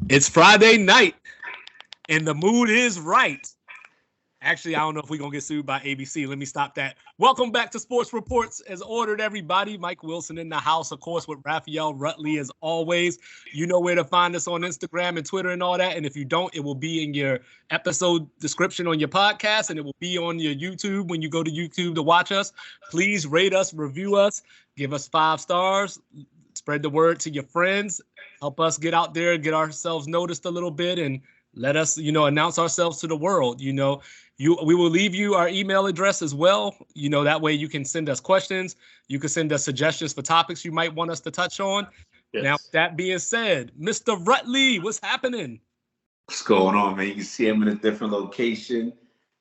It's Friday night, and the mood is right. Actually, I don't know if we're going to get sued by ABC. Let me stop that. Welcome back to Sports Reports as ordered, everybody. Mike Wilson in the house, of course, with Raphael Rutley as always. You know where to find us on Instagram and Twitter and all that. And if you don't, it will be in your episode description on your podcast, and it will be on your YouTube when you go to YouTube to watch us. Please rate us, review us, give us 5 stars, spread the word to your friends, help us get out there, get ourselves noticed a little bit, and let us, announce ourselves to the world. We will leave you our email address as well. That way you can send us questions. You can send us suggestions for topics you might want us to touch on. Yes. Now, that being said, Mr. Rutley, what's happening? What's going on, man? You can see I'm in a different location.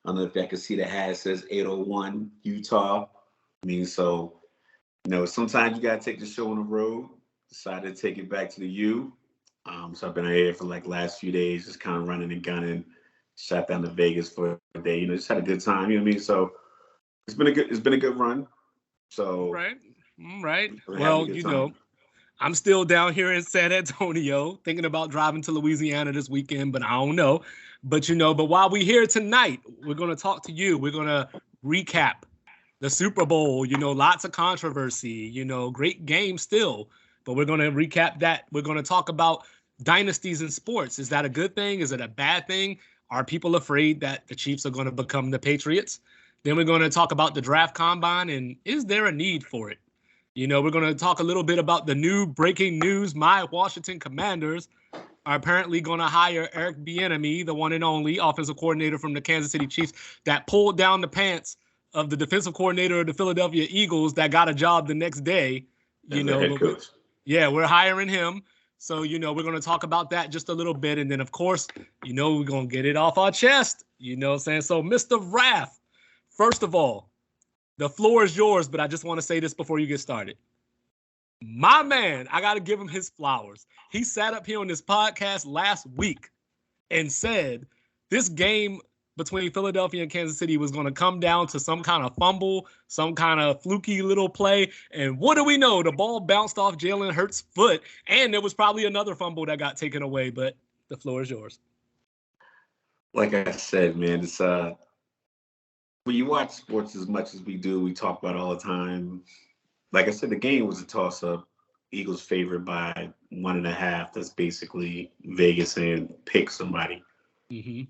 I don't know if y'all can see the hat. It says 801 Utah. Sometimes you got to take the show on the road. Decided to take it back to the U. So I've been out here for last few days, just kind of running and gunning. Shot down to Vegas for a day, just had a good time, So it's been a good run. So right. Well, I'm still down here in San Antonio thinking about driving to Louisiana this weekend, but I don't know. But but while we're here tonight, we're going to talk to you. We're going to recap the Super Bowl, lots of controversy, great game still, but we're going to recap that. We're going to talk about dynasties in sports. Is that a good thing? Is it a bad thing? Are people afraid that the Chiefs are going to become the Patriots? Then we're going to talk about the draft combine and is there a need for it? We're going to talk a little bit about the new breaking news. My Washington Commanders are apparently going to hire Eric Bieniemy, the one and only offensive coordinator from the Kansas City Chiefs that pulled down the pants of the defensive coordinator of the Philadelphia Eagles that got a job the next day. Head coach. We're hiring him. So, we're going to talk about that just a little bit. And then, of course, we're going to get it off our chest. You know what I'm saying? So, Mr. Raff, first of all, the floor is yours, but I just want to say this before you get started. My man, I got to give him his flowers. He sat up here on this podcast last week and said this game between Philadelphia and Kansas City was going to come down to some kind of fumble, some kind of fluky little play. And what do we know? The ball bounced off Jalen Hurts' foot, and there was probably another fumble that got taken away, but the floor is yours. Like I said, man, it's when you watch sports as much as we do, we talk about it all the time. Like I said, the game was a toss-up. Eagles favored by 1.5. That's basically Vegas saying pick somebody. Mm-hmm.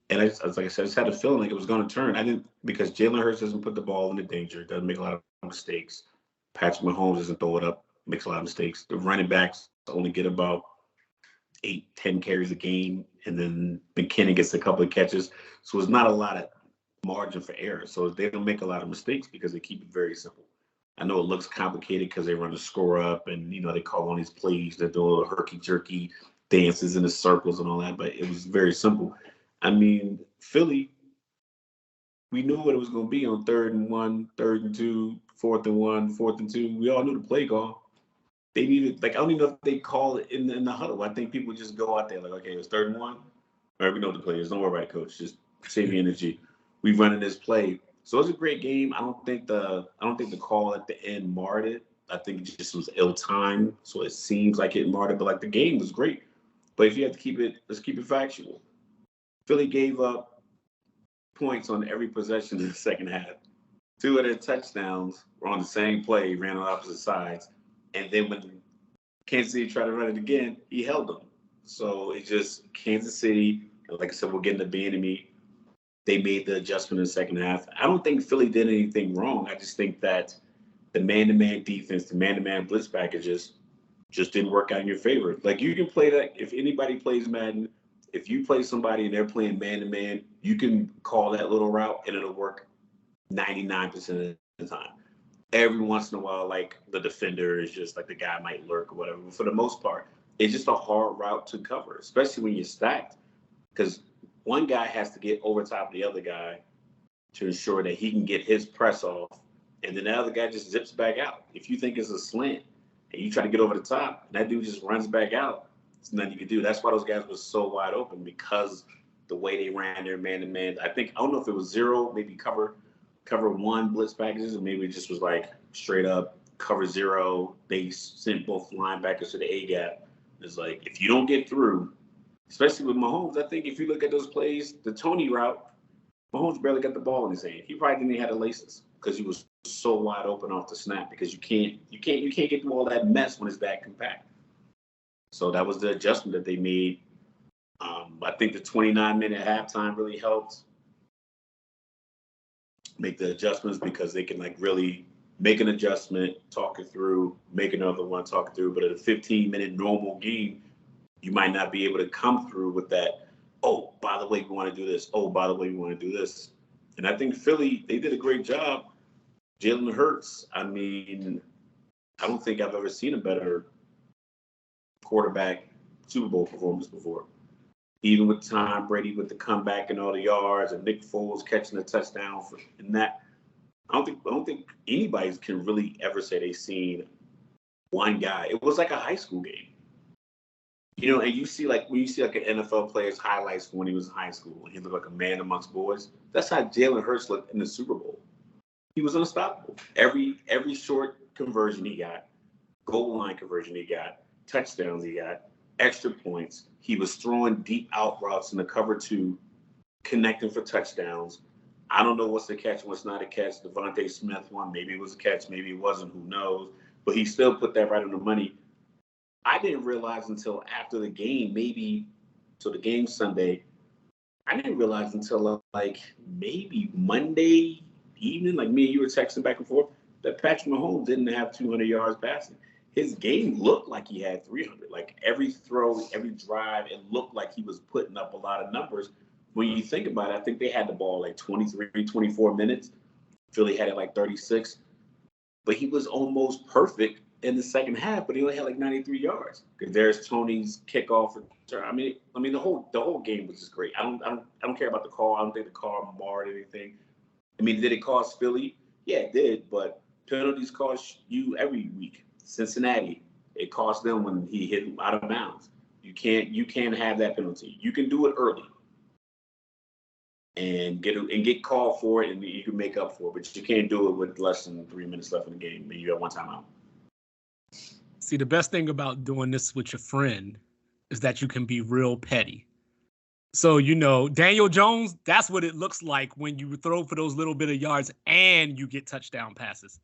And like I said, I just had a feeling like it was going to turn. Because Jalen Hurts doesn't put the ball into danger, doesn't make a lot of mistakes. Patrick Mahomes doesn't throw it up, makes a lot of mistakes. The running backs only get about 8-10 carries a game, and then McKinnon gets a couple of catches. So it's not a lot of margin for error. So they don't make a lot of mistakes because they keep it very simple. I know it looks complicated because they run the score up and, they call on these plays. They're doing little herky-jerky dances in the circles and all that, but it was very simple. Philly, we knew what it was going to be on 3rd and 1, 3rd and 2, 4th and 1, 4th and 2. We all knew the play call. They needed, I don't even know if they call it in the huddle. I think people just go out there okay, it's 3rd and 1. All right, we know the play is. Don't worry about it, coach. Just save your energy. We've run in this play. So it was a great game. I don't think the call at the end marred it. I think it just was ill-timed. So it seems like it marred it. But the game was great. But if you have to keep it, let's keep it factual. Philly gave up points on every possession in the second half. 2 of their touchdowns were on the same play, ran on opposite sides. And then when Kansas City tried to run it again, he held them. So it's just Kansas City, like I said, we're getting to Bieniemy. They made the adjustment in the second half. I don't think Philly did anything wrong. I just think that the man-to-man defense, the man-to-man blitz packages just didn't work out in your favor. You can play that if anybody plays Madden. If you play somebody and they're playing man-to-man, you can call that little route and it'll work 99% of the time. Every once in a while, the defender is just the guy might lurk or whatever. But for the most part, it's just a hard route to cover, especially when you're stacked. Because one guy has to get over top of the other guy to ensure that he can get his press off. And then the other guy just zips back out. If you think it's a slant and you try to get over the top, and that dude just runs back out, there's nothing you can do. That's why those guys were so wide open, because the way they ran their man-to-man. I don't know if it was 0, maybe cover 1 blitz packages, or maybe it just was straight up cover 0. They sent both linebackers to the A-gap. It's like, if you don't get through, especially with Mahomes, I think if you look at those plays, the Tony route, Mahomes barely got the ball in his hand. He probably didn't even have the laces because he was so wide open off the snap because you can't get through all that mess when it's that compact. So that was the adjustment that they made. I think the 29-minute halftime really helped make the adjustments because they can like really make an adjustment, talk it through, make another one, talk it through. But at a 15-minute normal game, you might not be able to come through with that, oh, by the way, we want to do this. Oh, by the way, we want to do this. And I think Philly, they did a great job. Jalen Hurts, I mean, I don't think I've ever seen a better quarterback Super Bowl performance before. Even with Tom Brady with the comeback and all the yards and Nick Foles catching a touchdown in that, I don't think anybody can really ever say they've seen one guy. It was like a high school game. You know, and you see like when you see like an NFL player's highlights from when he was in high school and he looked like a man amongst boys. That's how Jalen Hurts looked in the Super Bowl. He was unstoppable. Every short conversion he got, goal line conversion he got, touchdowns he got, extra points. He was throwing deep out routes in the cover 2, connecting for touchdowns. I don't know what's the catch, what's not a catch. Devontae Smith one, maybe it was a catch, maybe it wasn't, who knows. But he still put that right on the money. I didn't realize until after the game, so the game Sunday, I didn't realize until like maybe Monday evening, like me and you were texting back and forth, that Patrick Mahomes didn't have 200 yards passing. His game looked like he had 300. Like every throw, every drive, it looked like he was putting up a lot of numbers. When you think about it, I think they had the ball like 23, 24 minutes. Philly had it like 36. But he was almost perfect in the second half, but he only had like 93 yards. Because there's Tony's kickoff return. I mean the whole game was just great. I don't care about the call. I don't think the call marred anything. I mean, did it cost Philly? Yeah, it did, but penalties cost you every week. Cincinnati, it cost them when he hit out of bounds. You can't have that penalty. You can do it early and get called for it, and you can make up for it, but you can't do it with less than 3 minutes left in the game, and you got one timeout. See, the best thing about doing this with your friend is that you can be real petty. So, you know, Daniel Jones, that's what it looks like when you throw for those little bit of yards and you get touchdown passes.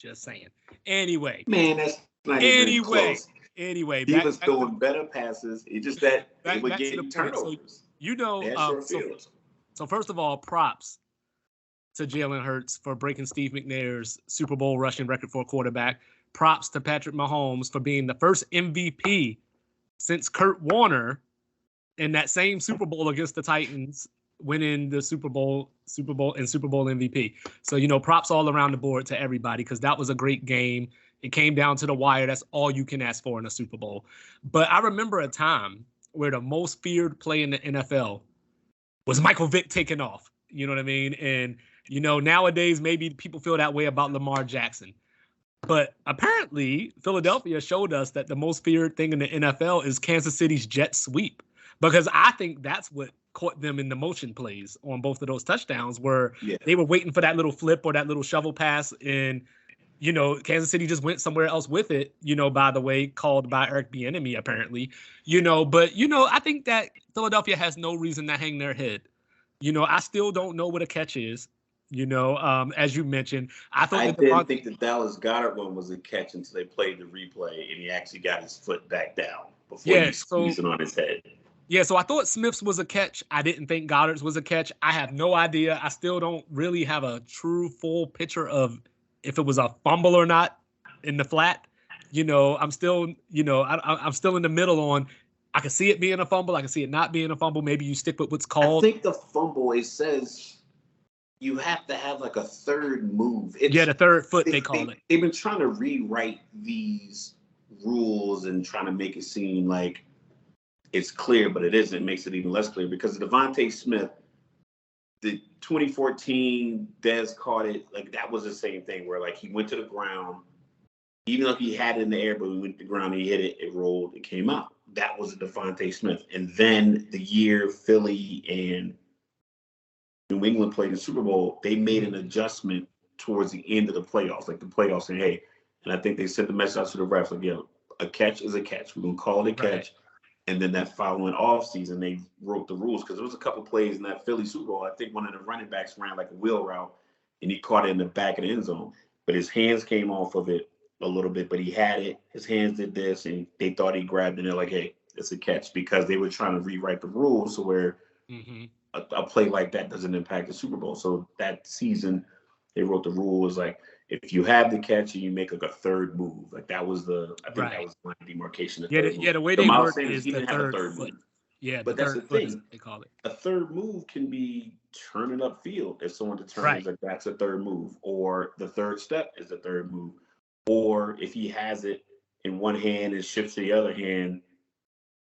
Just saying. Anyway. Man, that's not even close. Anyway. He was throwing better passes. It's just that it would get turnovers. So, you know, so first of all, props to Jalen Hurts for breaking Steve McNair's Super Bowl rushing record for a quarterback. Props to Patrick Mahomes for being the first MVP since Kurt Warner in that same Super Bowl against the Titans, winning the Super Bowl MVP. So, you know, props all around the board to everybody because that was a great game. It came down to the wire. That's all you can ask for in a Super Bowl. But I remember a time where the most feared play in the NFL was Michael Vick taking off. You know what I mean? And, you know, nowadays maybe people feel that way about Lamar Jackson. But apparently Philadelphia showed us that the most feared thing in the NFL is Kansas City's jet sweep. Because I think that's what caught them in the motion plays on both of those touchdowns where they were waiting for that little flip or that little shovel pass. And, you know, Kansas City just went somewhere else with it, you know, by the way, called by Eric Bieniemy, apparently, you know. But, you know, I think that Philadelphia has no reason to hang their head. You know, I still don't know what a catch is. You know, as you mentioned, I didn't think the Dallas Goedert one was a catch until they played the replay and he actually got his foot back down before he squeezed it on his head. Yeah, so I thought Smith's was a catch. I didn't think Goddard's was a catch. I have no idea. I still don't really have a true full picture of if it was a fumble or not in the flat. You know, I'm still, you know, I'm still in the middle on. I can see it being a fumble. I can see it not being a fumble. Maybe you stick with what's called. I think the fumble, it says you have to have like a third move. The third foot they call it. They've been trying to rewrite these rules and trying to make it seem like it's clear, but it isn't. It makes it even less clear because Devontae Smith, the 2014 Dez caught it, like that was the same thing where like he went to the ground, even though he had it in the air, but he went to the ground, he hit it, it rolled, it came out. That was Devontae Smith. And then the year Philly and New England played the Super Bowl, they made an adjustment towards the end of the playoffs, like the playoffs saying, hey, and I think they sent the message out to the refs, like, yo, a catch is a catch. We're gonna call it a catch. Right. And then that following off season, they wrote the rules because there was a couple plays in that Philly Super Bowl. I think one of the running backs ran like a wheel route, and he caught it in the back of the end zone, but his hands came off of it a little bit. But he had it. His hands did this, and they thought he grabbed it. And they're like, "Hey, it's a catch," because they were trying to rewrite the rules so where a play like that doesn't impact the Super Bowl. So that season, they wrote the rules like, if you have the catch and you make like a third move, like that was I think that was my demarcation. The way they work is he the didn't have a third move. foot. Yeah, but that's the thing. They call it. A third move can be turning upfield if someone determines that that's a third move, or the third step is the third move, or if he has it in one hand and shifts to the other hand,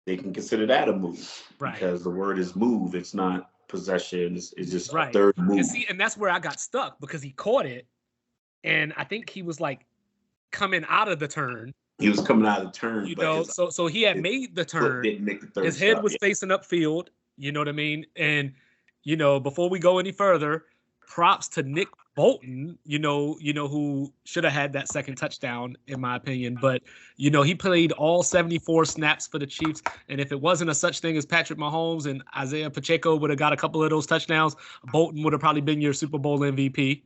they can consider that a move because the word is move. It's not possession. It's just a third move. And that's where I got stuck because he caught it. And I think he was like coming out of the turn. He was coming out of the turn. So he had made the turn. Didn't make the third his head was facing upfield. You know what I mean? And, before we go any further, props to Nick Bolton, who should have had that second touchdown, in my opinion. But, he played all 74 snaps for the Chiefs. And if it wasn't a such thing as Patrick Mahomes and Isaiah Pacheco would have got a couple of those touchdowns, Bolton would have probably been your Super Bowl MVP.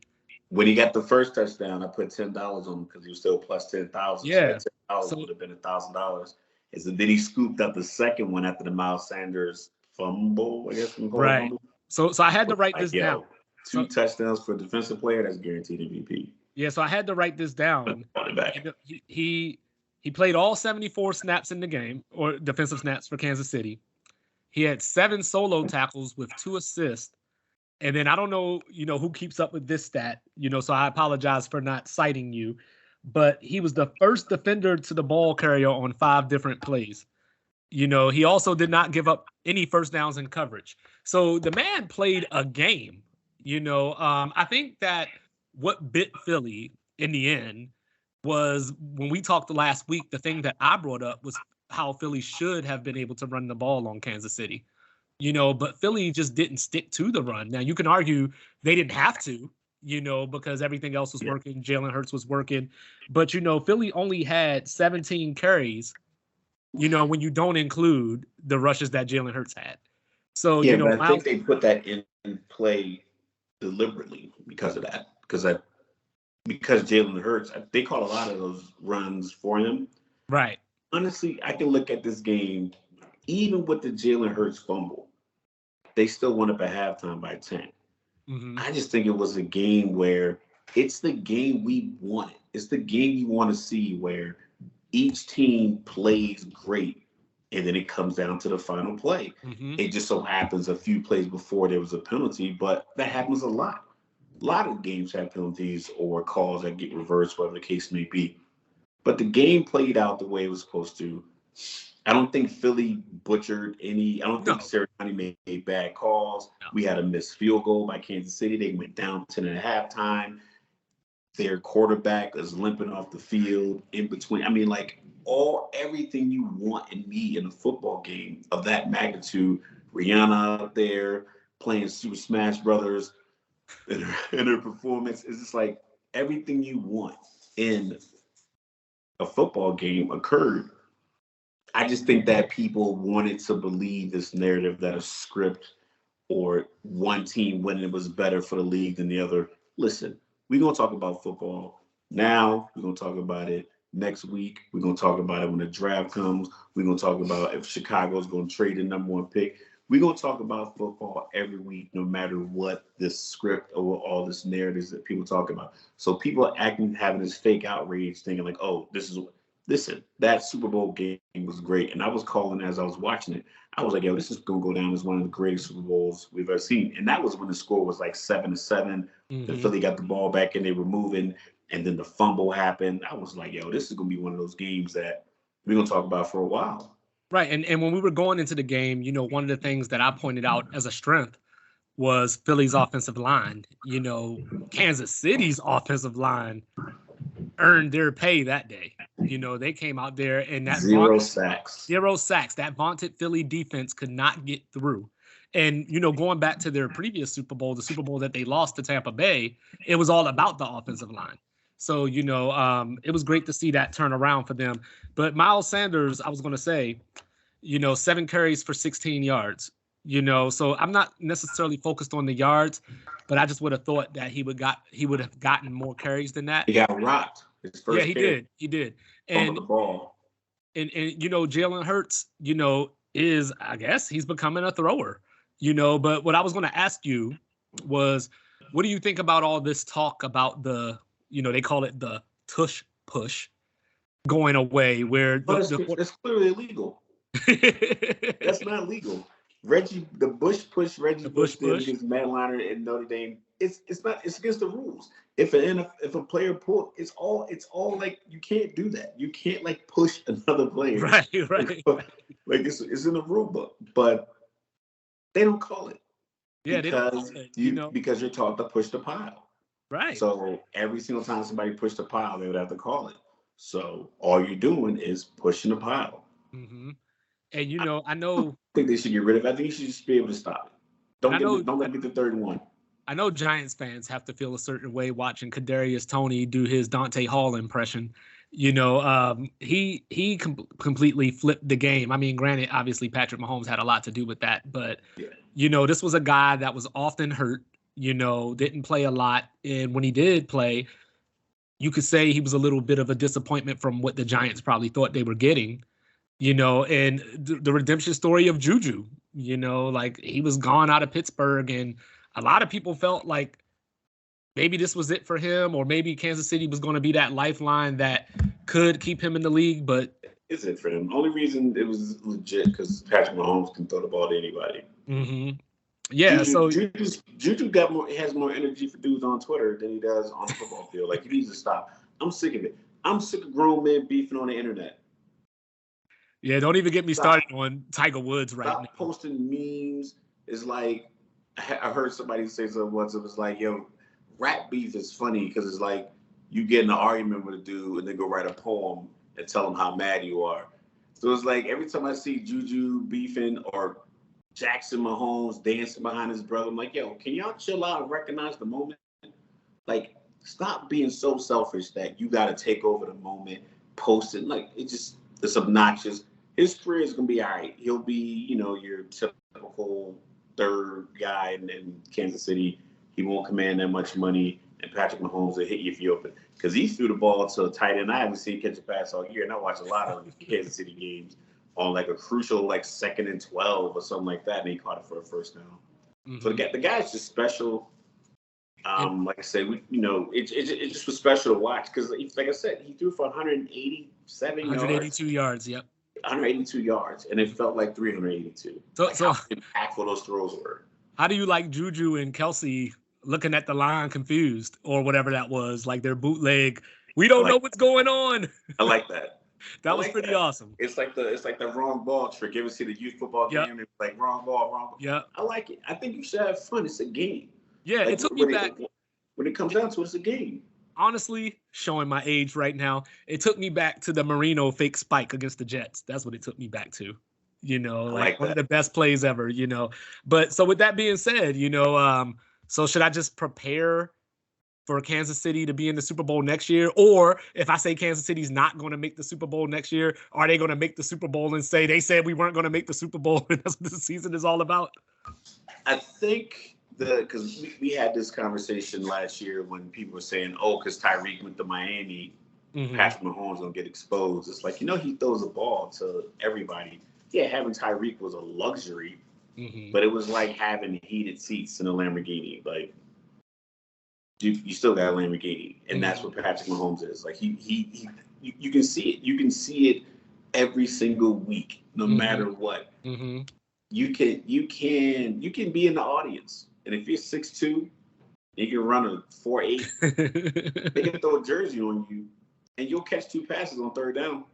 When he got the first touchdown, I put $10 on him because he was still plus 10,000. Yeah, so $10 would have been $1,000. And so then he scooped up the second one after the Miles Sanders fumble, I guess. Right. So I had to write this down. Two touchdowns for a defensive player, that's guaranteed MVP. Yeah, so I had to write this down. He played all 74 snaps in the game, or defensive snaps for Kansas City. He had 7 solo tackles with 2 assists. And then I don't know, who keeps up with this stat, so I apologize for not citing you. But he was the first defender to the ball carrier on 5 different plays. He also did not give up any first downs in coverage. So the man played a game. I think that what bit Philly in the end was when we talked last week, the thing that I brought up was how Philly should have been able to run the ball on Kansas City. But Philly just didn't stick to the run. Now, you can argue they didn't have to, because everything else was working. Jalen Hurts was working. But, Philly only had 17 carries, when you don't include the rushes that Jalen Hurts had. So, but I think they put that in play deliberately because of that. Because Jalen Hurts, they caught a lot of those runs for him. Right. Honestly, I can look at this game, even with the Jalen Hurts fumble, they still went up at halftime by 10. Mm-hmm. I just think it was a game where it's the game we wanted. It's the game you want to see where each team plays great, and then it comes down to the final play. Mm-hmm. It just so happens a few plays before there was a penalty, but that happens a lot. A lot of games have penalties or calls that get reversed, whatever the case may be. But the game played out the way it was supposed to. I don't think Philly butchered any. I don't think Sirianni made bad calls. No. We had a missed field goal by Kansas City. They went down 10 at halftime. Their quarterback is limping off the field in between. I mean, everything you want and need in a football game of that magnitude. Rihanna out there playing Super Smash Brothers in her performance is just like everything you want in a football game occurred. I just think that people wanted to believe this narrative that a script or one team winning was better for the league than the other. Listen, we're going to talk about football now. We're going to talk about it next week. We're going to talk about it when the draft comes. We're going to talk about if Chicago's going to trade the number 1 pick. We're going to talk about football every week, no matter what this script or all this narratives that people talk about. So people are having this fake outrage thinking like, oh, listen, that Super Bowl game was great. And I was calling as I was watching it. I was like, yo, this is going to go down as one of the greatest Super Bowls we've ever seen. And that was when the score was like 7-7. Mm-hmm. The Philly got the ball back and they were moving. And then the fumble happened. I was like, yo, this is going to be one of those games that we're going to talk about for a while. Right. And when we were going into the game, one of the things that I pointed out as a strength was Philly's offensive line. Kansas City's offensive line earned their pay that day. They came out there and that zero sacks. That vaunted Philly defense could not get through. And, going back to their previous Super Bowl, the Super Bowl that they lost to Tampa Bay, it was all about the offensive line. So, it was great to see that turn around for them. But Miles Sanders, I was going to say, 7 carries for 16 yards, so I'm not necessarily focused on the yards, but I just would have thought that he would have gotten more carries than that. He got rocked. His first yeah, he did. And the ball. And Jalen Hurts, is, I guess, he's becoming a thrower, but what I was going to ask you was, what do you think about all this talk about the, they call it the tush push going away, where but it's clearly illegal. That's not legal. The Bush push Reggie Bush did against Matt Leinart in Notre Dame. It's against the rules. If a player pull, it's all like, you can't do that. You can't like push another player. Right. Like it's in the rule book, but they don't call it. Yeah, because you're taught to push the pile. Right. So every single time somebody pushed the pile, they would have to call it. So all you're doing is pushing the pile. Mm-hmm. And I know. I think they should get rid of it. I think you should just be able to stop it. Don't let me get the third one. I know Giants fans have to feel a certain way watching Kadarius Toney do his Dante Hall impression. He completely flipped the game. I mean, granted, obviously Patrick Mahomes had a lot to do with that, but this was a guy that was often hurt. Didn't play a lot, and when he did play, you could say he was a little bit of a disappointment from what the Giants probably thought they were getting. And the redemption story of Juju. Like, he was gone out of Pittsburgh, and a lot of people felt like maybe this was it for him, or maybe Kansas City was going to be that lifeline that could keep him in the league. But it's it for him. Only reason it was legit because Patrick Mahomes can throw the ball to anybody. Mm-hmm. Yeah. Juju has more energy for dudes on Twitter than he does on the football field. Like, he needs to stop. I'm sick of it. I'm sick of grown men beefing on the internet. Yeah, don't even get me started on Tiger Woods right now. Posting memes is like, I heard somebody say something once. It was like, yo, rap beef is funny because it's like you get in an argument with a dude and then go write a poem and tell him how mad you are. So it's like every time I see Juju beefing or Jackson Mahomes dancing behind his brother, I'm like, yo, can y'all chill out and recognize the moment? Like, stop being so selfish that you got to take over the moment, post it. Like, it's obnoxious. His career is going to be all right. He'll be, your typical third guy in Kansas City. He won't command that much money, and Patrick Mahomes will hit you if you open. Because he threw the ball to a tight end. I haven't seen him catch a pass all year, and I watch a lot of Kansas City games on like a crucial 2nd and 12 or something like that, and he caught it for a first down. Mm-hmm. So the guy's just special. Like I said, it just was special to watch because, like I said, he threw for 182 yards. Yep. 182 yards, and it felt like 382. So how impactful those throws were. How do you like Juju and Kelsey looking at the line confused or whatever that was, like their bootleg? We don't know what's going on. I like that. That was pretty awesome. It's like the wrong ball trick. You ever see the youth football game? It's like wrong ball. Yeah. I like it. I think you should have fun. It's a game. Yeah, it took me back. When it comes down to it, it's a game. Honestly, showing my age right now, it took me back to the Marino fake spike against the Jets. That's what it took me back to. Like one of the best plays ever, But so with that being said, so should I just prepare for Kansas City to be in the Super Bowl next year? Or if I say Kansas City's not going to make the Super Bowl next year, are they going to make the Super Bowl and say they said we weren't going to make the Super Bowl and that's what the season is all about? I think because we had this conversation last year when people were saying, because Tyreek went to Miami, Patrick Mahomes going to get exposed. It's like, he throws the ball to everybody. Yeah, having Tyreek was a luxury, but it was like having heated seats in a Lamborghini. Like, you still got a Lamborghini, and that's what Patrick Mahomes is. Like, he you can see it. You can see it every single week, no matter what. You can be in the audience, and if you're 6'2", you can run a 4.8. They can throw a jersey on you, and you'll catch 2 passes on third down,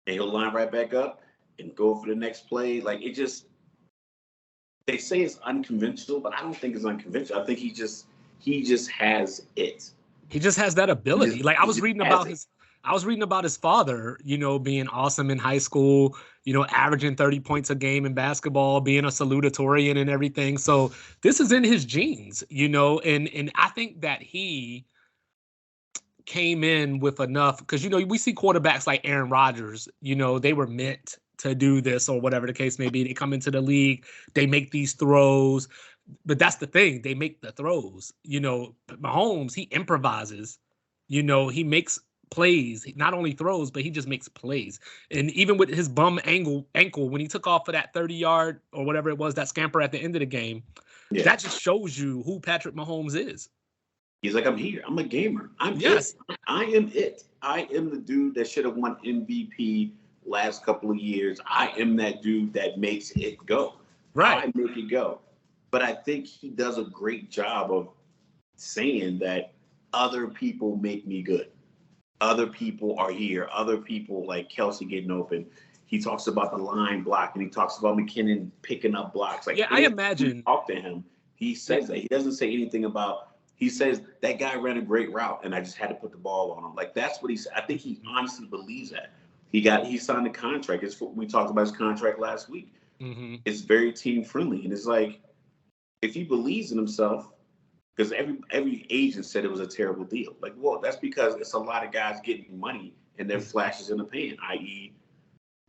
and he'll line right back up and go for the next play. Like, it just, they say it's unconventional, but I don't think it's unconventional. I think he just has it. He just has that ability. I was reading about his father, being awesome in high school, averaging 30 points a game in basketball, being a salutatorian and everything. So this is in his genes, and I think that he came in with enough, because, we see quarterbacks like Aaron Rodgers, they were meant to do this or whatever the case may be. They come into the league, they make these throws, but that's the thing. They make the throws. Mahomes, he improvises, he makes plays. He not only throws, but he just makes plays. And even with his bum ankle, when he took off for that 30-yard or whatever it was, that scamper at the end of the game, that just shows you who Patrick Mahomes is. He's like, I'm here. I'm a gamer. I am it. I am the dude that should have won MVP last couple of years. I am that dude that makes it go. Right. I make it go. But I think he does a great job of saying that other people make me good. Other people are here. Other people, like Kelsey getting open. He talks about the line block, and he talks about McKinnon picking up blocks. Like, I imagine. Talk to him. He says that. He doesn't say anything about. He says that guy ran a great route, and I just had to put the ball on him. Like, that's what he said. I think he honestly believes that. He signed a contract. We talked about his contract last week. Mm-hmm. It's very team friendly, and it's like, if he believes in himself, because every agent said it was a terrible deal. Like, well, that's because it's a lot of guys getting money and their flashes in the pan, i.e.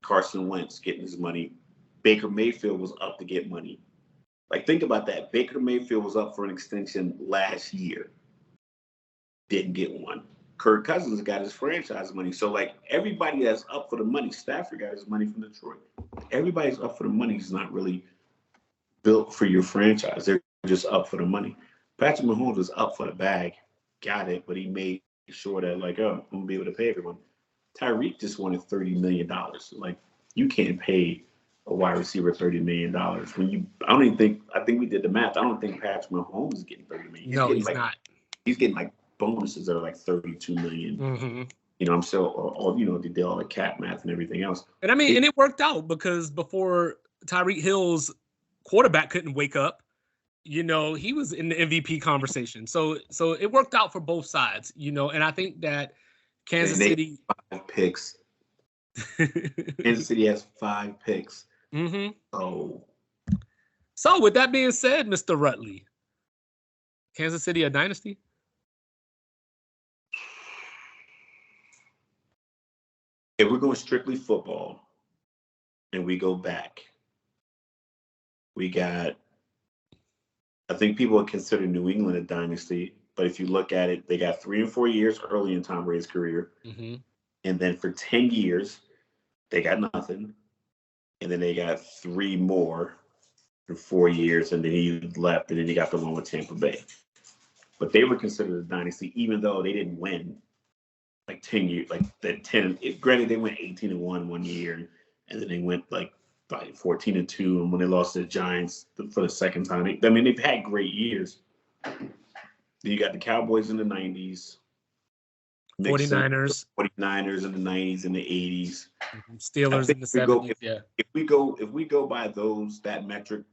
Carson Wentz getting his money. Baker Mayfield was up to get money. Like, think about that. Baker Mayfield was up for an extension last year. Didn't get one. Kirk Cousins got his franchise money. So, like, everybody that's up for the money, Stafford got his money from Detroit. Everybody's up for the money is not really built for your franchise. They're just up for the money. Patrick Mahomes was up for the bag, got it, but he made sure that, like, I'm going to be able to pay everyone. Tyreek just wanted $30 million. Like, you can't pay a wide receiver $30 million. I think we did the math. I don't think Patrick Mahomes is getting $30 million. He's not. He's getting, like, bonuses that are like $32 million. Mm-hmm. I'm still, all they did all the cap math and everything else. And and it worked out, because before Tyreek Hill's quarterback couldn't wake up, he was in the MVP conversation. So it worked out for both sides, and I think that Kansas City 5 picks. Kansas City has 5 picks. Mm-hmm. So with that being said, Mr. Rutley, Kansas City a dynasty? If we're going strictly football and we go back, we got, I think people would consider New England a dynasty, but if you look at it, they got 3 and 4 years early in Tom Brady's career. Mm-hmm. And then for 10 years, they got nothing. And then they got 3 more for 4 years, and then he left, and then he got the one with Tampa Bay. But they were considered a dynasty, even though they didn't win like 10 years, like the 10. Granted, they went 18-1 one year, and then they went like 14-2, and when they lost to the Giants for the second time, they've had great years. Then you got the Cowboys in the 90s, 49ers in the 90s and the 80s, Steelers in the 70s. If we go by that metric,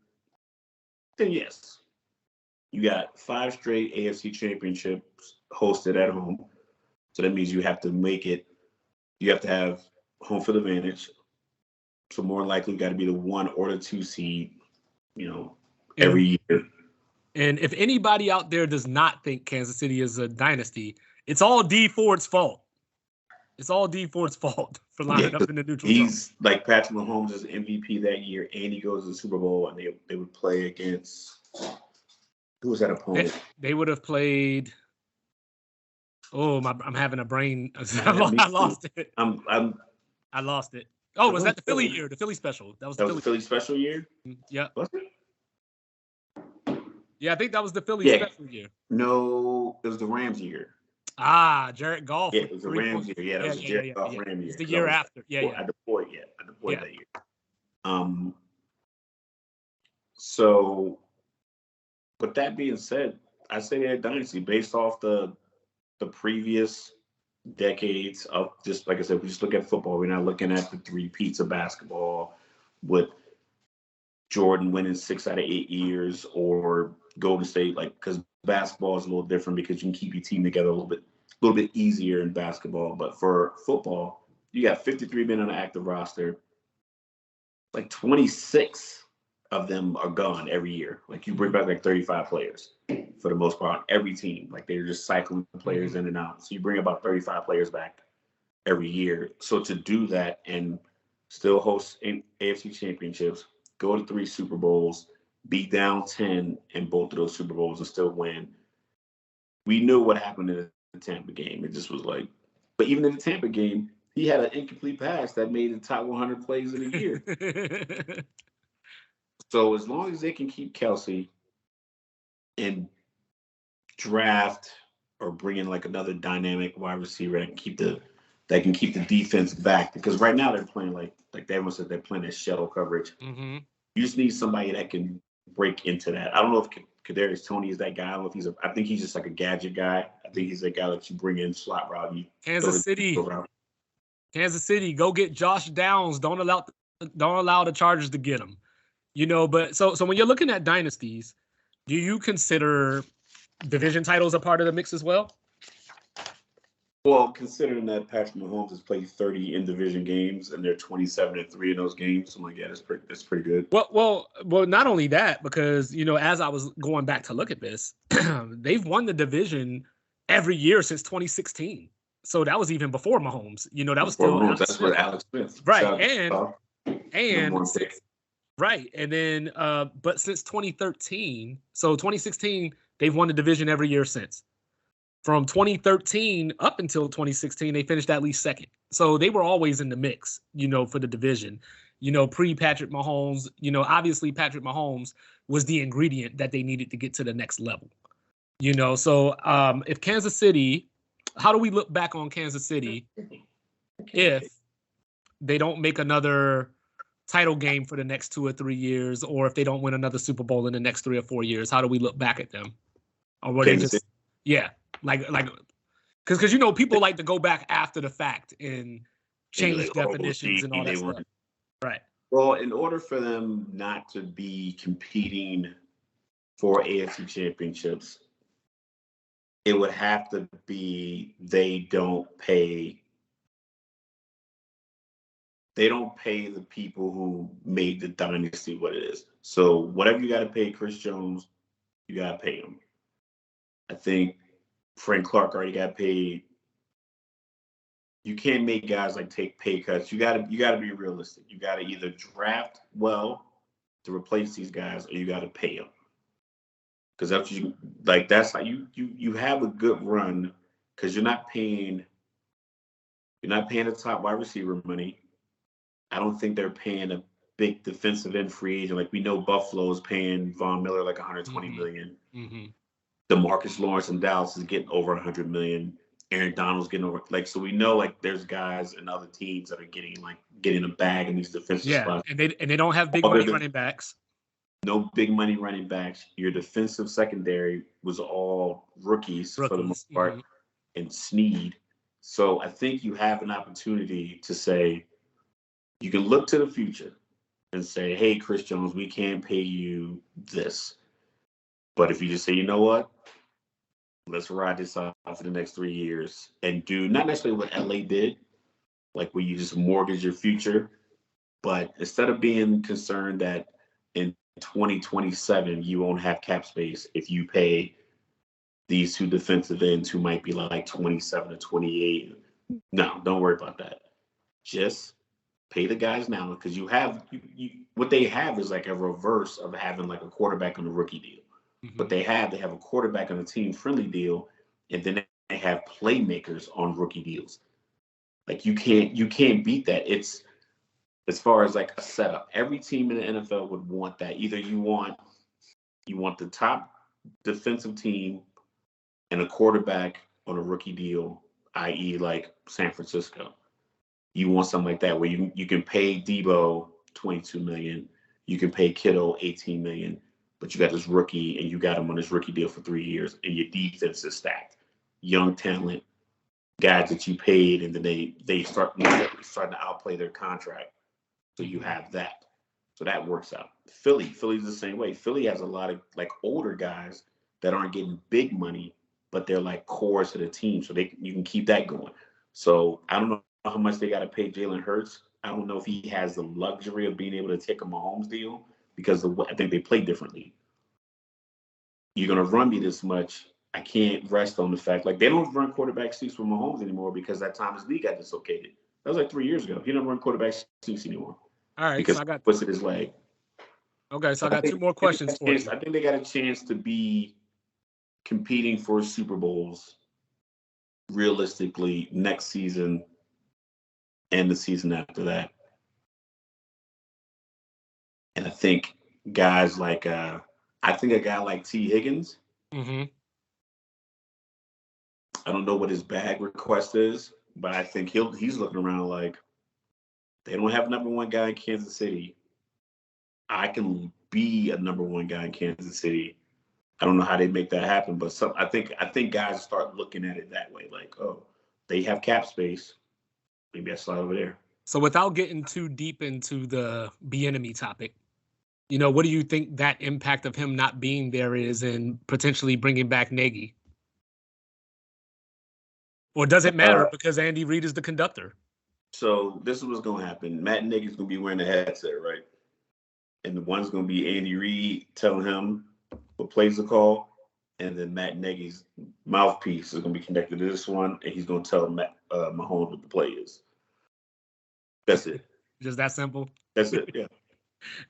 then yes, you got 5 straight AFC championships hosted at home. So that means you have to make it. You have to have home field advantage. So more likely, you got to be the 1 or the 2 seed, every year. And if anybody out there does not think Kansas City is a dynasty, it's all D Ford's fault. It's all D Ford's fault for lining up in the neutral zone. He's like Patrick Mahomes is MVP that year, and he goes to the Super Bowl, and they would play against, who was that opponent? They would have played. I'm having a brain. I lost it. I lost it. Oh, was that the Philly year? The Philly special. That was the Philly special year? Yeah. Was it? Yeah, I think that was the Philly special year. No, it was the Rams year. Jared Goff. Yeah, it was the Rams year. Yeah, that was Jared Goff Rams year. It's the year after. I deployed that year. So, but that being said, I say they're a dynasty based off the previous decades of, just like I said, we just look at football. We're not looking at the 3 peats of basketball with Jordan winning 6 out of 8 years, or Golden State, because basketball is a little different because you can keep your team together a little bit easier in basketball. But for football, you got 53 men on the active roster, like 26 of them are gone every year. Like you bring back like 35 players for the most part on every team. Like they're just cycling players in and out. So you bring about 35 players back every year. So to do that and still host AFC championships, go to 3 Super Bowls, be down 10 in both of those Super Bowls and still win. We knew what happened in the Tampa game. It just was like, but even in the Tampa game, he had an incomplete pass that made the top 100 plays in a year. So as long as they can keep Kelsey and draft or bring in like another dynamic wide receiver that can keep the defense back, because right now they're playing like everyone said, they're playing that shuttle coverage. Mm-hmm. You just need somebody that can break into that. I don't know if Kadarius Toney is that guy. I don't know if I think he's just like a gadget guy. I think he's that guy that you bring in slot route. Kansas City, go get Josh Downs. Don't allow the Chargers to get him. But so when you're looking at dynasties, do you consider division titles a part of the mix as well? Well, considering that Patrick Mahomes has played 30 in division games and they're 27-3 in those games, I'm like, yeah, that's pretty good. Well, not only that, because as I was going back to look at this, they've won the division every year since 2016. So that was even before Mahomes. That was still Mahomes, that's what Alex Smith. Right, and then but since 2013, so 2016, they've won the division every year since. From 2013 up until 2016, they finished at least second. So they were always in the mix, for the division. Pre-Patrick Mahomes, obviously Patrick Mahomes was the ingredient that they needed to get to the next level. So if Kansas City, how do we look back on Kansas City if they don't make another title game for the next 2 or 3 years, or if they don't win another Super Bowl in the next 3 or 4 years? How do we look back at them? Or were they just, yeah. Like, because people like to go back after the fact and change definitions and all that stuff. Right. Well, in order for them not to be competing for AFC championships, it would have to be they don't pay the people who made the dynasty what it is. So whatever you got to pay Chris Jones, you got to pay him. I think Frank Clark already got paid. You can't make guys like take pay cuts. You gotta be realistic. You gotta either draft well to replace these guys, or you gotta pay them. Because that's how you have a good run, because you're not paying the top wide receiver money. I don't think they're paying a big defensive end free agent. Like we know Buffalo is paying Von Miller like $120 million. Mm-hmm. DeMarcus Lawrence in Dallas is getting over $100 million. Aaron Donald's getting over, so we know there's guys and other teams that are getting a bag in these defensive spots. And they don't have big money running backs. No big money running backs. Your defensive secondary was all rookies for the most part, and Snead. So I think you have an opportunity to say, you can look to the future and say, hey, Chris Jones, we can't pay you this. But if you just say, you know what? Let's ride this off for the next 3 years and do not necessarily what LA did, like where you just mortgage your future, but instead of being concerned that in 2027 you won't have cap space if you pay these 2 defensive ends who might be like 27 to 28. No, don't worry about that. Just pay the guys now, because you what they have is like a reverse of having like a quarterback on a rookie deal. Mm-hmm. But they have a quarterback on a team-friendly deal, and then they have playmakers on rookie deals. Like you can't beat that. It's as far as like a setup. Every team in the NFL would want that. Either you want the top defensive team and a quarterback on a rookie deal, i.e. like San Francisco. You want something like that where you can pay Debo $22 million, you can pay Kittle $18 million. But you got this rookie, and you got him on this rookie deal for 3 years, and your defense is stacked. Young talent, guys that you paid, and then they starting to outplay their contract. So you have that. So that works out. Philly's the same way. Philly has a lot of like older guys that aren't getting big money, but they're like cores to the team. So you can keep that going. So I don't know how much they got to pay Jalen Hurts. I don't know if he has the luxury of being able to take a Mahomes deal. because I think they play differently. You're going to run me this much. I can't rest on the fact, like, they don't run quarterback sneaks for Mahomes anymore because that Thomas Lee got dislocated. That was like 3 years ago. He don't run quarterback sneaks anymore. All right, because so I got twisted his leg. Okay, so I got two more questions for you. I think they got a chance to be competing for Super Bowls realistically next season and the season after that. And I think guys like I think a guy like T. Higgins. Mm-hmm. I don't know what his bag request is, but I think he's looking around like, they don't have a number one guy in Kansas City. I can be a number one guy in Kansas City. I don't know how they make that happen, but I think guys start looking at it that way, like, oh, they have cap space. Maybe I slide over there. So without getting too deep into the Bieniemy topic, what do you think that impact of him not being there is in potentially bringing back Nagy? Or does it matter because Andy Reid is the conductor? So this is what's going to happen. Matt Nagy's going to be wearing a headset, right? And the one's going to be Andy Reid telling him what plays to call. And then Matt Nagy's mouthpiece is going to be connected to this one. And he's going to tell Mahomes what the play is. That's it. Just that simple? That's it, yeah.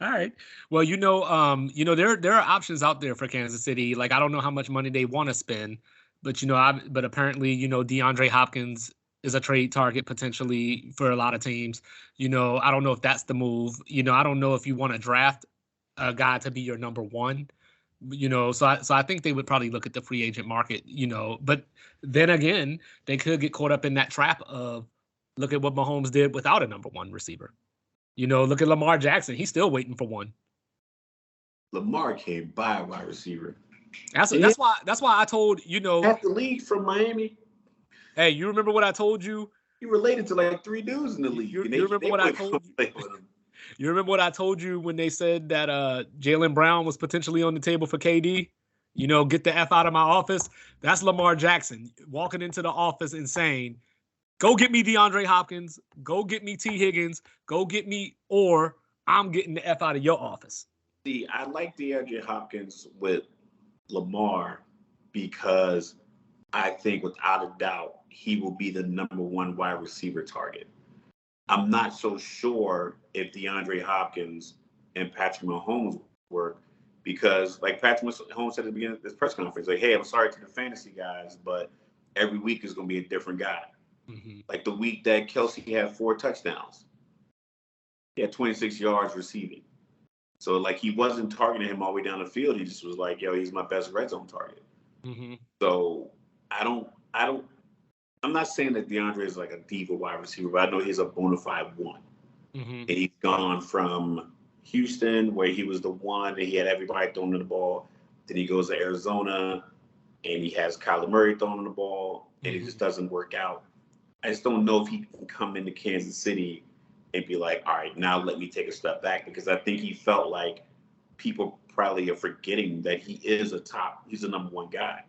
All right. Well, there are options out there for Kansas City. Like, I don't know how much money they want to spend, but but apparently, DeAndre Hopkins is a trade target potentially for a lot of teams. I don't know if that's the move. I don't know if you want to draft a guy to be your number one. So I think they would probably look at the free agent market. But then again, they could get caught up in that trap of look at what Mahomes did without a number one receiver. Look at Lamar Jackson. He's still waiting for one. Lamar can't buy a wide receiver. That's why I told half the league from Miami. Hey, you remember what I told you? He related to like 3 dudes in the league. You remember what I told you? You remember what I told you when they said that Jaylen Brown was potentially on the table for KD? Get the F out of my office. That's Lamar Jackson walking into the office and saying, go get me DeAndre Hopkins. Go get me T. Higgins. Go get me, or I'm getting the F out of your office. See, I like DeAndre Hopkins with Lamar because I think without a doubt he will be the number one wide receiver target. I'm not so sure if DeAndre Hopkins and Patrick Mahomes work because, like Patrick Mahomes said at the beginning of this press conference, like, hey, I'm sorry to the fantasy guys, but every week is going to be a different guy. Mm-hmm. Like the week that Kelsey had 4 touchdowns, he had 26 yards receiving. So, like, he wasn't targeting him all the way down the field. He just was like, yo, he's my best red zone target. Mm-hmm. So, I'm not saying that DeAndre is like a diva wide receiver, but I know he's a bona fide one. Mm-hmm. And he's gone from Houston, where he was the one, and he had everybody throwing the ball. Then he goes to Arizona, and he has Kyler Murray throwing the ball, and it just doesn't work out. I just don't know if he can come into Kansas City and be like, all right, now let me take a step back, because I think he felt like people probably are forgetting that he's a number one guy.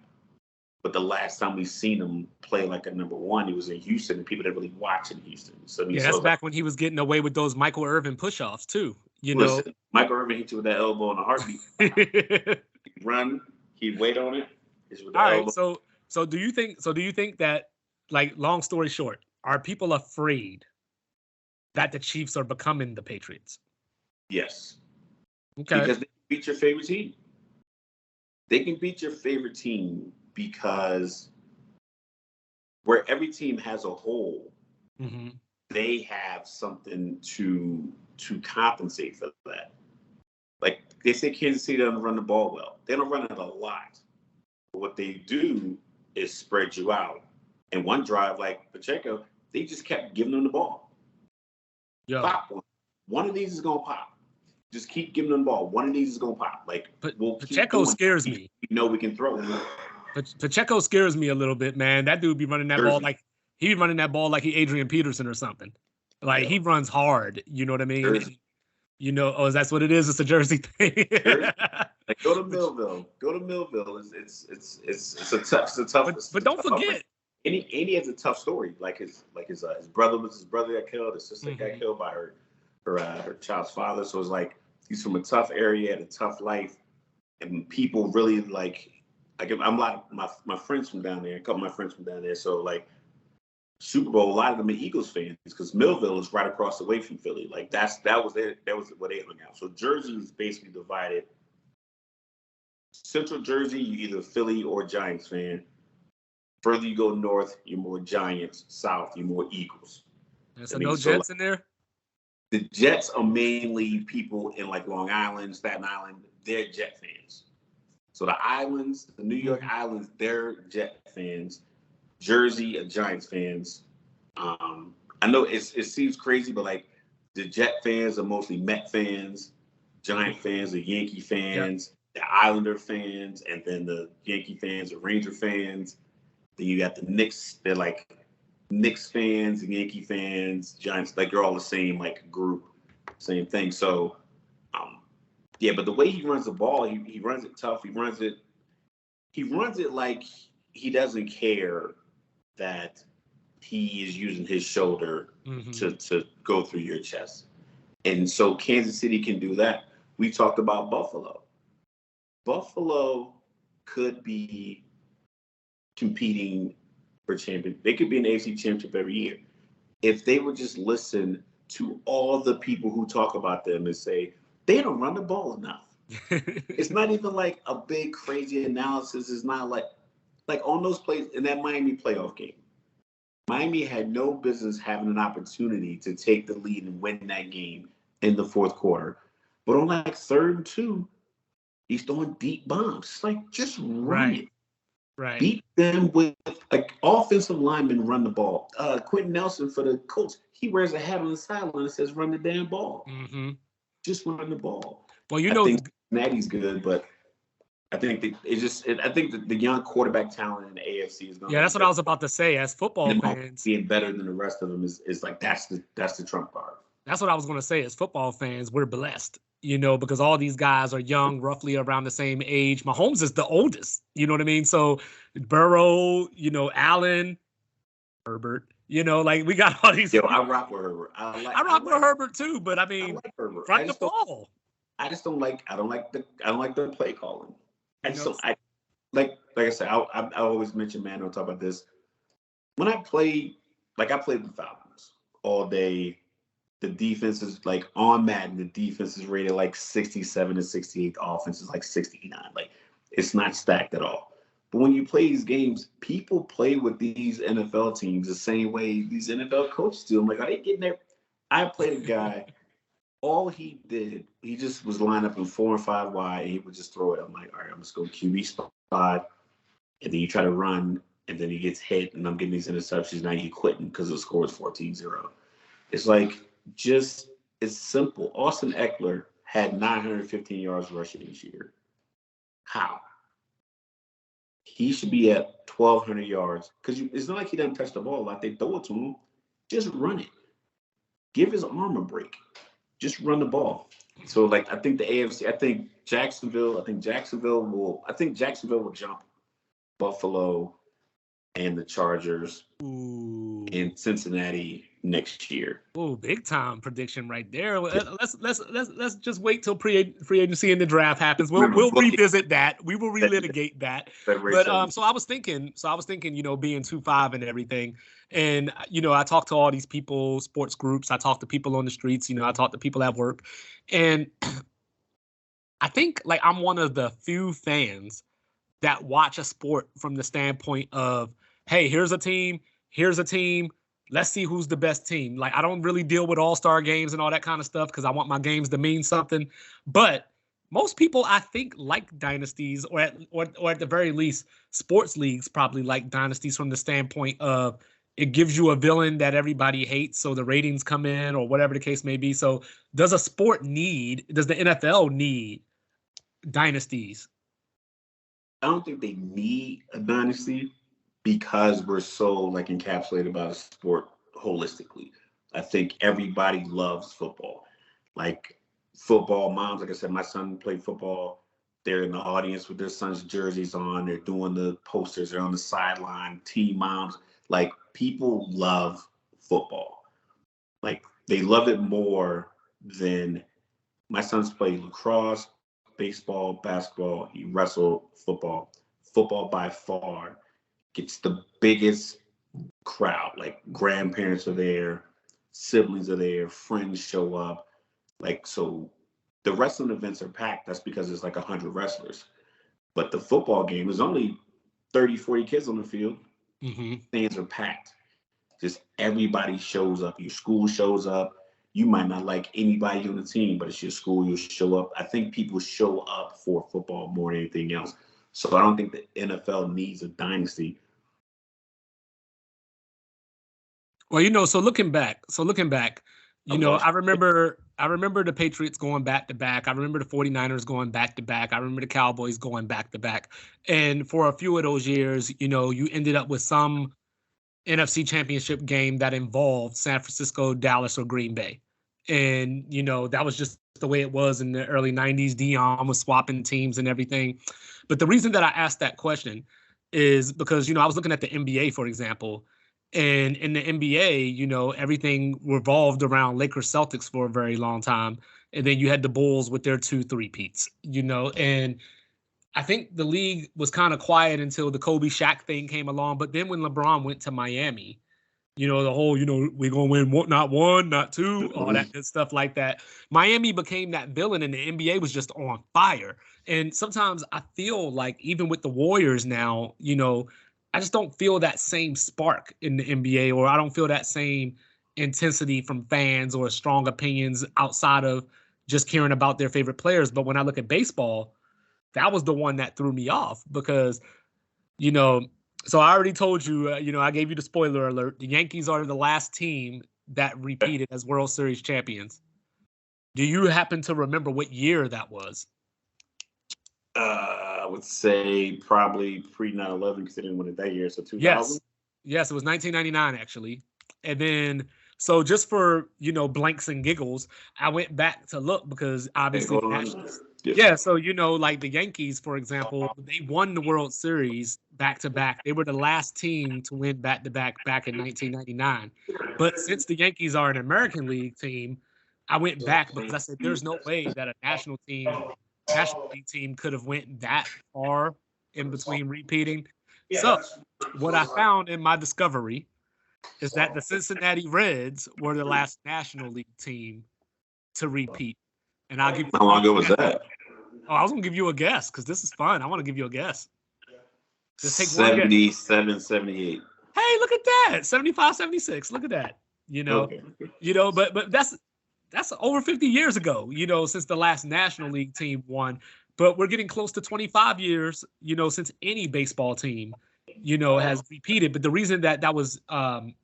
But the last time we seen him play like a number one, he was in Houston, and people didn't really watch in Houston. So that's back when he was getting away with those Michael Irvin push-offs too. Listen, Michael Irvin hit you with that elbow in a heartbeat. He'd run, he'd wait on it. All right. Elbow. So do you think that, like, long story short, are people afraid that the Chiefs are becoming the Patriots? Yes. Okay. Because they can beat your favorite team. They can beat your favorite team because where every team has a hole, mm-hmm. they have something to compensate for that. Like, they say Kansas City doesn't run the ball well. They don't run it a lot. But what they do is spread you out. And one drive, like Pacheco, they just kept giving them the ball. Yeah. Pop one. One of these is going to pop. Just keep giving them the ball. One of these is going to pop. Like, Pacheco scares me. We can throw him. Pacheco scares me a little bit, man. That dude be running that ball like he Adrian Peterson or something. Like, he runs hard. You know what I mean? Jersey. That's what it is. It's a Jersey thing. Like, go to Millville. It's a tough. But don't forget. And he has a tough story. Like his brother got killed. His sister got killed by her child's father. So it's like He's from a tough area and a tough life, and people really like. I'm a lot of my friends from down there. A couple of my friends from down there. So like Super Bowl, a lot of them are Eagles fans because Millville is right across the way from Philly. Like that was where they hung out. So Jersey is basically divided. Central Jersey, you either Philly or Giants fan. Further you go north, you're more Giants. South, you're more Eagles. So no Jets in there? The Jets are mainly people in like Long Island, Staten Island. They're Jet fans. So the islands, the New York Islands, they're Jet fans. Jersey are Giants fans. I know it seems crazy, but like the Jet fans are mostly Met fans. Giant fans are Yankee fans. Yep. The Islander fans, and then the Yankee fans are Ranger fans. Then you got the Knicks. They're like Knicks fans, Yankee fans, Giants. Like they're all the same like group, same thing. So, yeah. But the way he runs the ball, he runs it tough. He runs it like he doesn't care that he is using his shoulder to go through your chest. And so Kansas City can do that. We talked about Buffalo. Buffalo could be competing for champion. They could be an AFC championship every year. If they would just listen to all the people who talk about them and say, they don't run the ball enough. It's not even like a big crazy analysis. It's not like on those plays in that Miami playoff game. Miami had no business having an opportunity to take the lead and win that game in the fourth quarter. But on like 3rd and 2, he's throwing deep bombs. It's like, just run it. Right. Beat them with like offensive linemen run the ball. Quentin Nelson for the Colts, he wears a hat on the sideline that says run the damn ball. Just run the ball. Well, I think Natty's good, but I think I think the young quarterback talent in the AFC is going. Yeah, that's what I was about to say. As football fans, being better than the rest of them is like that's the trump card. That's what I was going to say. As football fans, we're blessed, because all these guys are young, roughly around the same age. Mahomes is the oldest. You know what I mean? So Burrow, Allen, Herbert. Like we got all these. Yo, I rock with Herbert. I rock with Herbert too, but I mean, like Herbert. Front the ball. I just don't like. I don't like the play calling. And so like I said, I always mention, man, don't talk about this. When I played with the Falcons all day, the defense is like on Madden, the defense is rated like 67 and 68. The offense is like 69. Like it's not stacked at all. But when you play these games, people play with these NFL teams the same way these NFL coaches do. I'm like, are they getting there? I played a guy. All he did, he just was lined up in 4 and 5 wide, and he would just throw it. I'm like, all right, I'm just going QB spot, and then you try to run, and then he gets hit, and I'm getting these interceptions. Now you quitting because the score is 14-0. It's like it's simple. Austin Eckler had 915 yards rushing this year. How? He should be at 1,200 yards because it's not like he doesn't touch the ball a lot. They throw it to him. Just run it. Give his arm a break. Just run the ball. So, like, I think the AFC, I think Jacksonville will jump Buffalo and the Chargers in Cincinnati next year. Oh, big time prediction right there. Let's just wait till free agency and the draft happens. We'll revisit that. We will relitigate that. But so I was thinking, being 2-5 and everything. And, I talk to all these people, sports groups. I talk to people on the streets. I talk to people at work. And I think, like, I'm one of the few fans that watch a sport from the standpoint of, hey, here's a team. Let's see who's the best team. Like, I don't really deal with all-star games and all that kind of stuff because I want my games to mean something. But most people, I think, like dynasties, or at the very least, sports leagues probably like dynasties from the standpoint of it gives you a villain that everybody hates, so the ratings come in or whatever the case may be. So does the NFL need dynasties? I don't think they need a dynasty because we're so like encapsulated by the sport holistically. I think everybody loves football. Like football moms, like I said, my son played football. They're in the audience with their son's jerseys on. They're doing the posters. They're on the sideline. Team moms. Like, people love football. Like, they love it more than My sons play lacrosse, baseball, basketball. He wrestled football. Football by far gets the biggest crowd. Like grandparents are there, siblings are there, friends show up. Like so, the wrestling events are packed. That's because there's like 100 wrestlers. But the football game is only 30, 40 kids on the field. Mm-hmm. Stands are packed. Just everybody shows up. Your school shows up. You might not like anybody on the team, but it's your school. You'll show up. I think people show up for football more than anything else. So I don't think the NFL needs a dynasty. Well, so looking back, I remember the Patriots going back to back. I remember the 49ers going back to back. I remember the Cowboys going back to back. And for a few of those years, you ended up with some NFC championship game that involved San Francisco, Dallas, or Green Bay. And, that was just the way it was in the early 90s. Dion was swapping teams and everything. But the reason that I asked that question is because, I was looking at the NBA, for example. And in the NBA, everything revolved around Lakers Celtics for a very long time. And then you had the Bulls with their 2 3-peats, and I think the league was kind of quiet until the Kobe Shaq thing came along. But then when LeBron went to Miami, the whole, we're going to win not one, not two, all that good stuff like that. Miami became that villain and the NBA was just on fire. And sometimes I feel like even with the Warriors now, I just don't feel that same spark in the NBA, or I don't feel that same intensity from fans or strong opinions outside of just caring about their favorite players. But when I look at baseball, that was the one that threw me off because, so I already told you, I gave you the spoiler alert. The Yankees are the last team that repeated as World Series champions. Do you happen to remember what year that was? I would say probably pre 9/11 because they didn't win it that year. So 2000? Yes, it was 1999 actually. And then, so just for, blanks and giggles, I went back to look because obviously so, like the Yankees, for example, they won the World Series back-to-back. They were the last team to win back-to-back back in 1999. But since the Yankees are an American League team, I went back because I said there's no way that a National League team could have went that far in between repeating. So what I found in my discovery is that the Cincinnati Reds were the last National League team to repeat. And I'll give you. How long ago was that? Oh, I was going to give you a guess because this is fun. I want to give you a guess. Just take 77, 78. Hey, look at that. 75, 76. Look at that. Okay. But that's over 50 years ago, since the last National League team won. But we're getting close to 25 years, since any baseball team, has repeated. But the reason that was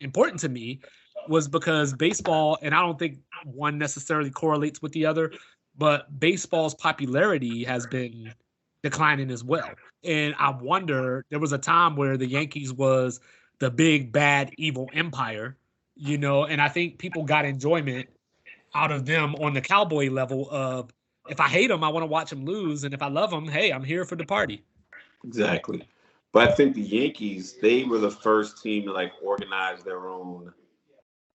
important to me was because baseball, and I don't think one necessarily correlates with the other, but baseball's popularity has been declining as well. And I wonder, there was a time where the Yankees was the big, bad, evil empire, and I think people got enjoyment out of them on the Cowboy level of, if I hate them, I want to watch them lose. And if I love them, hey, I'm here for the party. Exactly. But I think the Yankees, they were the first team to organize their own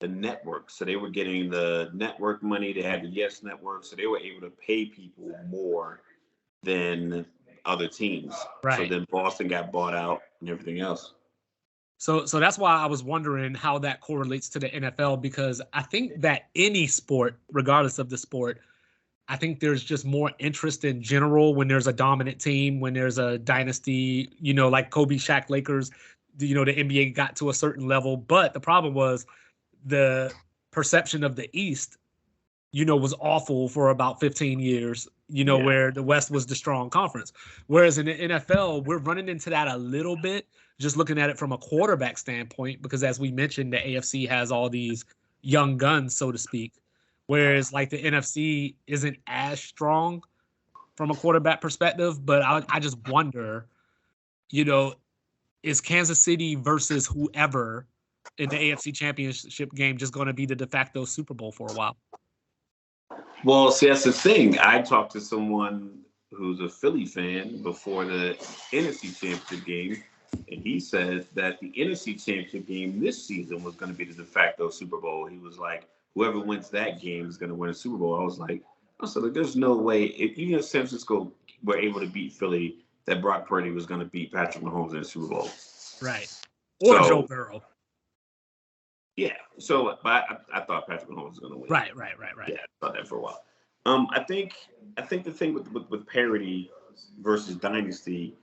the network. So they were getting the network money. They had the Yes Network. So they were able to pay people more than other teams. Right. So then Boston got bought out and everything else. So that's why I was wondering how that correlates to the NFL, because I think that any sport, regardless of the sport, I think there's just more interest in general when there's a dominant team, when there's a dynasty, like Kobe, Shaq, Lakers, the NBA got to a certain level. But the problem was the perception of the East, was awful for about 15 years, where the West was the strong conference. Whereas in the NFL, we're running into that a little bit, just looking at it from a quarterback standpoint, because as we mentioned, the AFC has all these young guns, so to speak. Whereas like the NFC isn't as strong from a quarterback perspective. But I just wonder, is Kansas City versus whoever in the AFC Championship game just going to be the de facto Super Bowl for a while? Well, see, that's the thing. I talked to someone who's a Philly fan before the NFC Championship game, and he said that the NFC Championship game this season was going to be the de facto Super Bowl. He was like, whoever wins that game is going to win a Super Bowl. I was like, Also, like, there's no way if even if San Francisco were able to beat Philly, that Brock Purdy was going to beat Patrick Mahomes in the Super Bowl. Right. Or Joe Burrow. Yeah. So, but I thought Patrick Mahomes was going to win. Right. Yeah, I thought that for a while. I think the thing with parity versus dynasty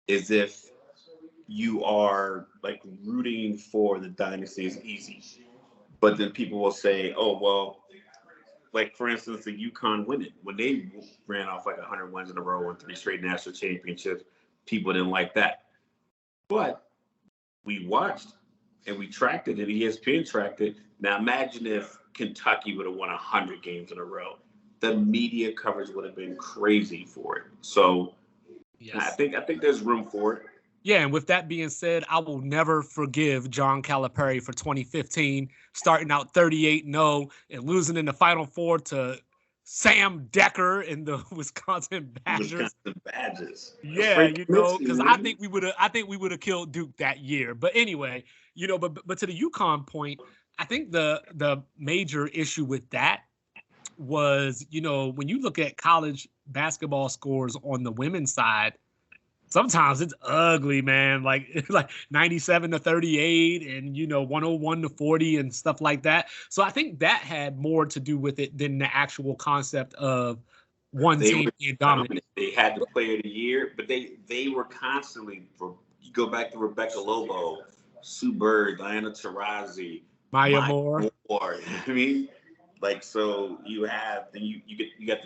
is if you are like rooting for the dynasty is easy, but then people will say, "Oh, well." Like, for instance, the UConn winning. When they ran off like 100 wins in a row and 3 straight national championships, people didn't like that. But we watched and we tracked it, and ESPN tracked it. Now imagine if Kentucky would have won 100 games in a row. The media coverage would have been crazy for it. So yes. I think there's room for it. Yeah, and with that being said, I will never forgive John Calipari for 2015, starting out 38-0 and losing in the Final Four to Sam Decker and the Wisconsin Badgers. Yeah, you know, because I think we would have killed Duke that year. But anyway, you know, but to the UConn point, I think the major issue with that was, you know, when you look at college basketball scores on the women's side, sometimes it's ugly, man. Like 97-38 and, you know, 101-40 and stuff like that. So I think that had more to do with it than the actual concept of one team being dominant. They had the player of the year, but they were constantly, you go back to Rebecca Lobo, Sue Bird, Diana Taurasi, Maya Moore. I mean, like, so you got the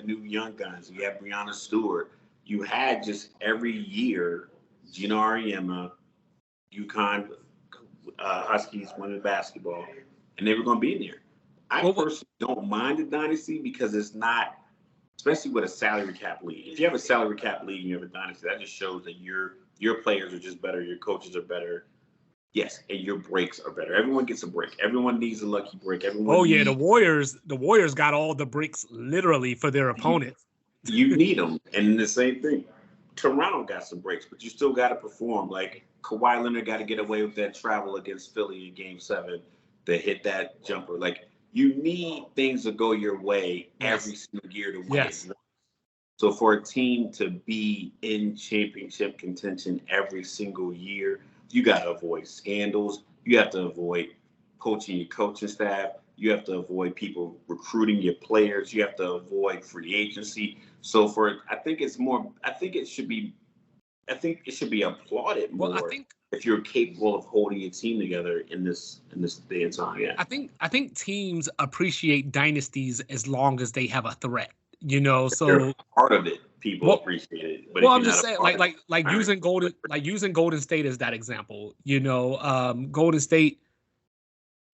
new young guns. You have Breanna Stewart. You had just every year, Gina Ariema, UConn Huskies winning basketball, and they were going to be in there. I personally don't mind the dynasty because it's not, especially with a salary cap league. If you have a salary cap league and you have a dynasty, that just shows that your players are just better, your coaches are better. Yes, and your breaks are better. Everyone gets a break. Everyone needs a lucky break. The Warriors got all the breaks literally for their opponents. You need them. And the same thing. Toronto got some breaks, but you still got to perform. Like, Kawhi Leonard got to get away with that travel against Philly in Game 7 to hit that jumper. Like, you need things to go your way every single year to win. Yes. So for a team to be in championship contention every single year, you got to avoid scandals. You have to avoid poaching your coaching staff. You have to avoid people recruiting your players. You have to avoid free agency. So I think it should be applauded more if you're capable of holding your team together in this day and time. Yeah. I think teams appreciate dynasties as long as they have a threat. You know, so you're part of it, people appreciate it. But I'm just saying, using Golden State as that example. You know, Golden State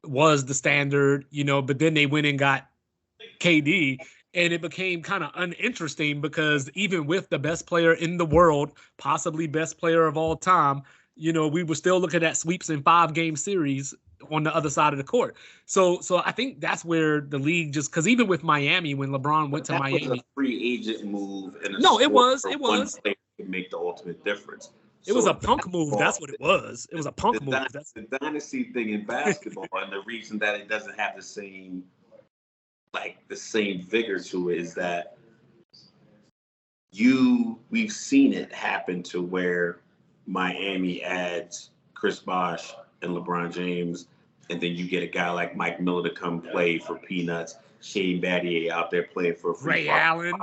was the standard, you know, but then they went and got KD, and it became kind of uninteresting because even with the best player in the world, possibly best player of all time, you know, we were still looking at sweeps in 5-game series on the other side of the court. So I think that's where the league just, because even with Miami, when LeBron went to Miami, was a free agent move. It was. One player could make the ultimate difference. It was a punk move. That's what it was. It was a punk move. That's the dynasty thing in basketball, and the reason that it doesn't have the same vigor to it is that we've seen it happen to where Miami adds Chris Bosh and LeBron James, and then you get a guy like Mike Miller to come play for peanuts. Shane Battier out there playing for Ray Allen.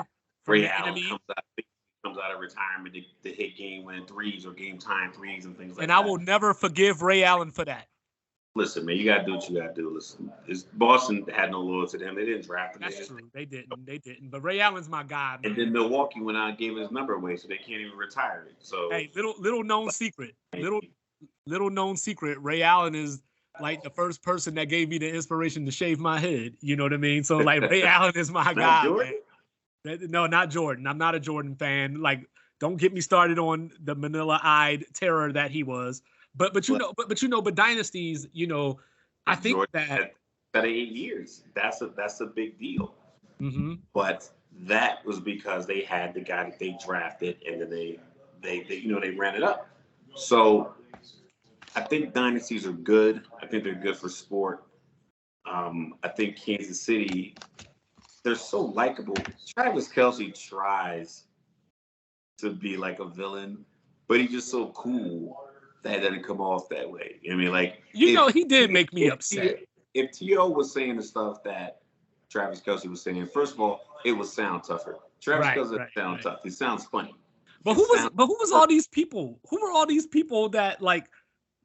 Ray Allen comes out of retirement to hit game-winning threes or game-time threes and things like that. And I will never forgive Ray Allen for that. Listen, man, you got to do what you got to do. Listen, Boston had no loyalty to them. They didn't draft him. That's true. They didn't. But Ray Allen's my guy, man. And then Milwaukee went out and gave his number away, so they can't even retire it. So hey, little known secret. Little known secret. Ray Allen is like the first person that gave me the inspiration to shave my head. You know what I mean? So like Ray Allen is my guy, Jordan? Man. No, not Jordan. I'm not a Jordan fan. Like, don't get me started on the manila-eyed terror that he was. But dynasties, you know, I think Jordan that 8 years. That's a big deal. Mm-hmm. But that was because they had the guy that they drafted, and then they ran it up. So I think dynasties are good. I think they're good for sport. I think Kansas City they're so likable. Travis Kelce tries to be like a villain, but he's just so cool that it doesn't come off that way. I mean, like he did make me upset. If T.O. was saying the stuff that Travis Kelce was saying, first of all, it would sound tougher. Travis Kelce doesn't sound tough. He sounds funny. But who was all these people? Who were all these people that like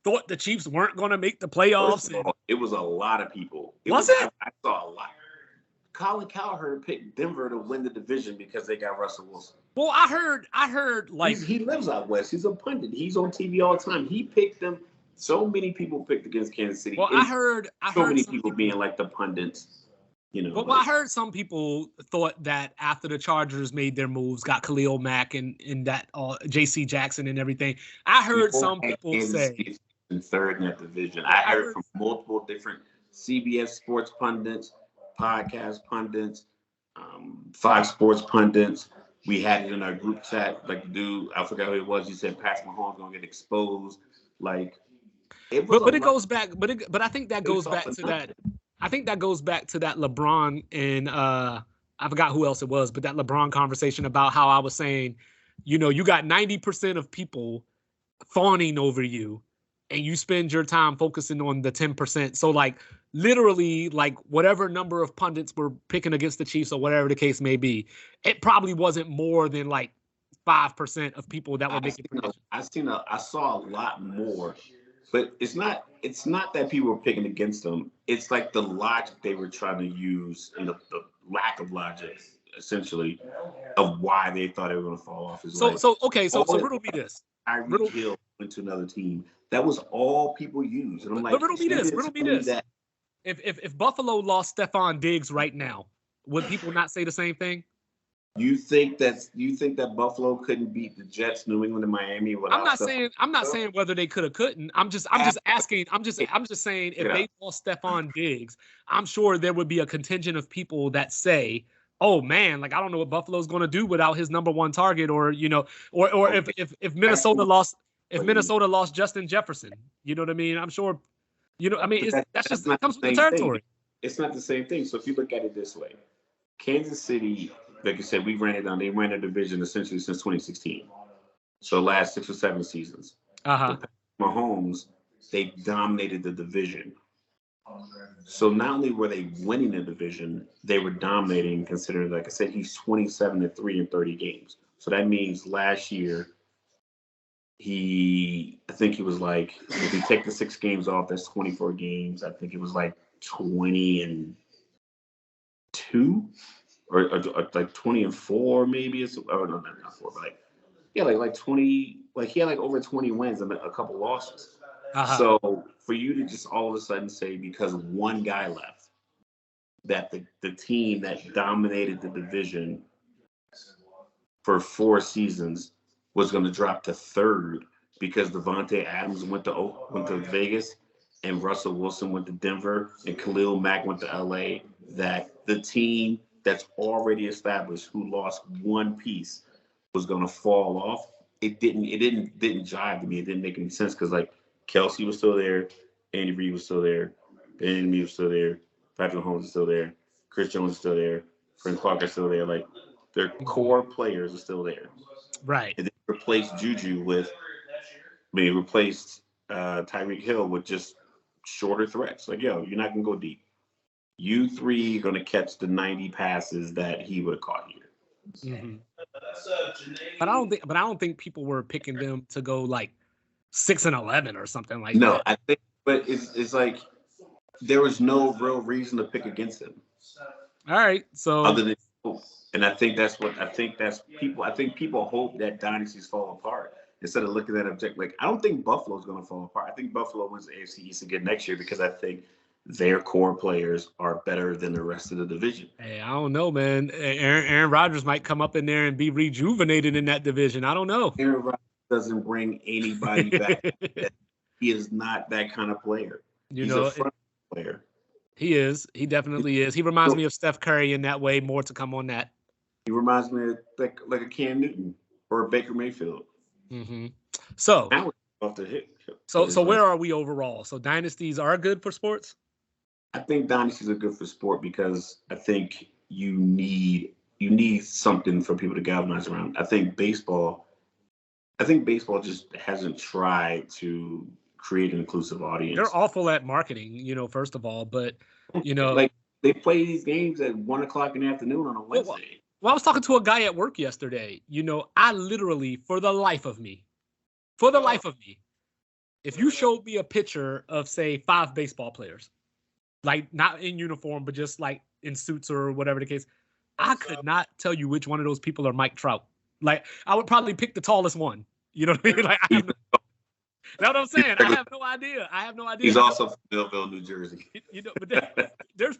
thought the Chiefs weren't going to make the playoffs? It was a lot of people. Was it? I saw a lot. Colin Cowherd picked Denver to win the division because they got Russell Wilson. Well, I heard like he lives out west. He's a pundit. He's on TV all the time. He picked them. So many people picked against Kansas City. Well, I heard so many people being like the pundits. You know. Well, I heard some people thought that after the Chargers made their moves, got Khalil Mack and that J.C. Jackson and everything. I heard some people say third in that division. I heard from multiple different CBS sports pundits, podcast pundits, Fox Sports pundits. We had it in our group chat. Like the dude, I forgot who it was. He said Patrick Mahomes gonna get exposed. Like, but it goes back. But I think that goes back to that. I think that goes back to that LeBron and I forgot who else it was, but that LeBron conversation about how I was saying, you know, you got 90% of people fawning over you, and you spend your time focusing on the 10%. So like literally like whatever number of pundits were picking against the Chiefs or whatever the case may be, it probably wasn't more than like 5% of people that were making. I saw a lot more, but it's not that people were picking against them. It's like the logic they were trying to use and the lack of logic, essentially, of why they thought they were going to fall off. So riddle me this. Tyreek Hill went to another team. That was all people used. And I'm like, riddle me this. If Buffalo lost Stephon Diggs right now, would people not say the same thing? You think that Buffalo couldn't beat the Jets, New England, and Miami? I'm not saying whether they could or couldn't. I'm just asking. I'm just saying if they lost Stephon Diggs, I'm sure there would be a contingent of people that say, "Oh man, like I don't know what Buffalo's going to do without his number one target," or you know, or if Minnesota lost Justin Jefferson, you know what I mean? I'm sure, you know, I mean that's just it comes with the territory. It's not the same thing. So if you look at it this way, Kansas City. Like I said, we ran it down. They ran a division essentially since 2016. So last 6 or 7 seasons. Mahomes, they dominated the division. So not only were they winning the division, they were dominating, considering, like I said, he's 27-3 in 30 games. So that means last year, I think he was like, if you take the 6 games off, that's 24 games. I think it was like 20-2. Or like 20-4, maybe it's no, not 4, but like 20, like he had like over 20 wins and a couple losses. So for you to just all of a sudden say because one guy left, that the team that dominated the division for 4 seasons was going to drop to 3rd because Devontae Adams went to Vegas and Russell Wilson went to Denver and Khalil Mack went to LA, that the team that's already established who lost one piece was going to fall off. It didn't jive to me. It didn't make any sense because like Kelce was still there, Andy Reid was still there, Bieniemy was still there, Patrick Mahomes was still there, Chris Jones was still there, Frank Clark is still there. Like their core players are still there. Right. And they replaced Juju replaced Tyreek Hill with just shorter threats. Like, yo, you're not going to go deep. You 3 are going to catch the 90 passes that he would have caught here. Mm-hmm. But I don't think people were picking them to go like 6-11 or something like that. No, I think, but it's like there was no real reason to pick against him. All right, so other than hope. And I think people hope that dynasties fall apart instead of looking at object. Like I don't think Buffalo's going to fall apart. I think Buffalo wins the AFC East again next year because I think their core players are better than the rest of the division. Hey, I don't know, man. Aaron Rodgers might come up in there and be rejuvenated in that division. I don't know. Aaron Rodgers doesn't bring anybody back. He is not that kind of player. He's a front player. He is. He definitely is. He reminds me of Steph Curry in that way. More to come on that. He reminds me of like a Cam Newton or a Baker Mayfield. Mm-hmm. So off the hit. So where are we overall? So dynasties are good for sports? I think dynasties are good for sport because I think you need something for people to galvanize around. I think baseball just hasn't tried to create an inclusive audience. They're awful at marketing, first of all, but like they play these games at 1:00 in the afternoon on a Wednesday. Well, I was talking to a guy at work yesterday. I literally, for the life of me, if you showed me a picture of, say, 5 baseball players, like not in uniform, but just like in suits or whatever the case, I could not tell you which one of those people are Mike Trout. Like, I would probably pick the tallest one. You know what I mean? Like, that's what I'm saying. I have no idea. He's also from Millville, New Jersey. But there's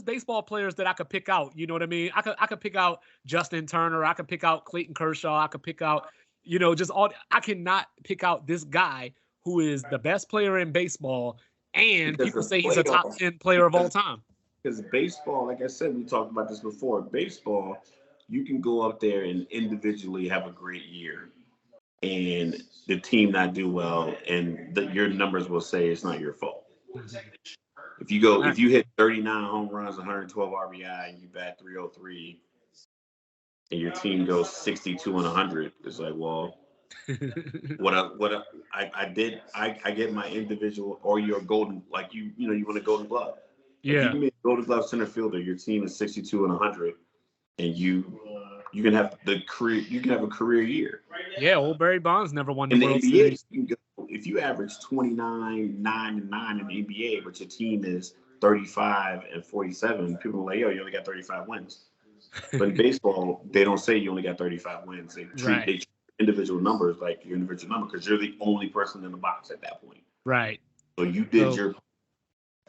baseball players that I could pick out. You know what I mean? I could pick out Justin Turner. I could pick out Clayton Kershaw. I could pick out, just all. I cannot pick out this guy who is the best player in baseball, and people say he's a top 10 player of all time. Because baseball, like I said, we talked about this before. Baseball, you can go up there and individually have a great year, and the team not do well, and your numbers will say it's not your fault. If you hit 39 home runs, 112 RBI, and you bat 303, and your team goes 62 and 100, it's like, well, I get my individual or your golden, like you want a golden glove. Yeah. If you make golden glove center fielder, your team is 62 and 100, and you can have a career year. Yeah, old Barry Bonds never won the World NBA, Series. If you average 29, 9, and 9 in the NBA, but your team is 35 and 47, people are like, yo, you only got 35 wins. But in baseball, they don't say you only got 35 wins. They treat individual numbers like your individual number because you're the only person in the box at that point. Right. So you did your.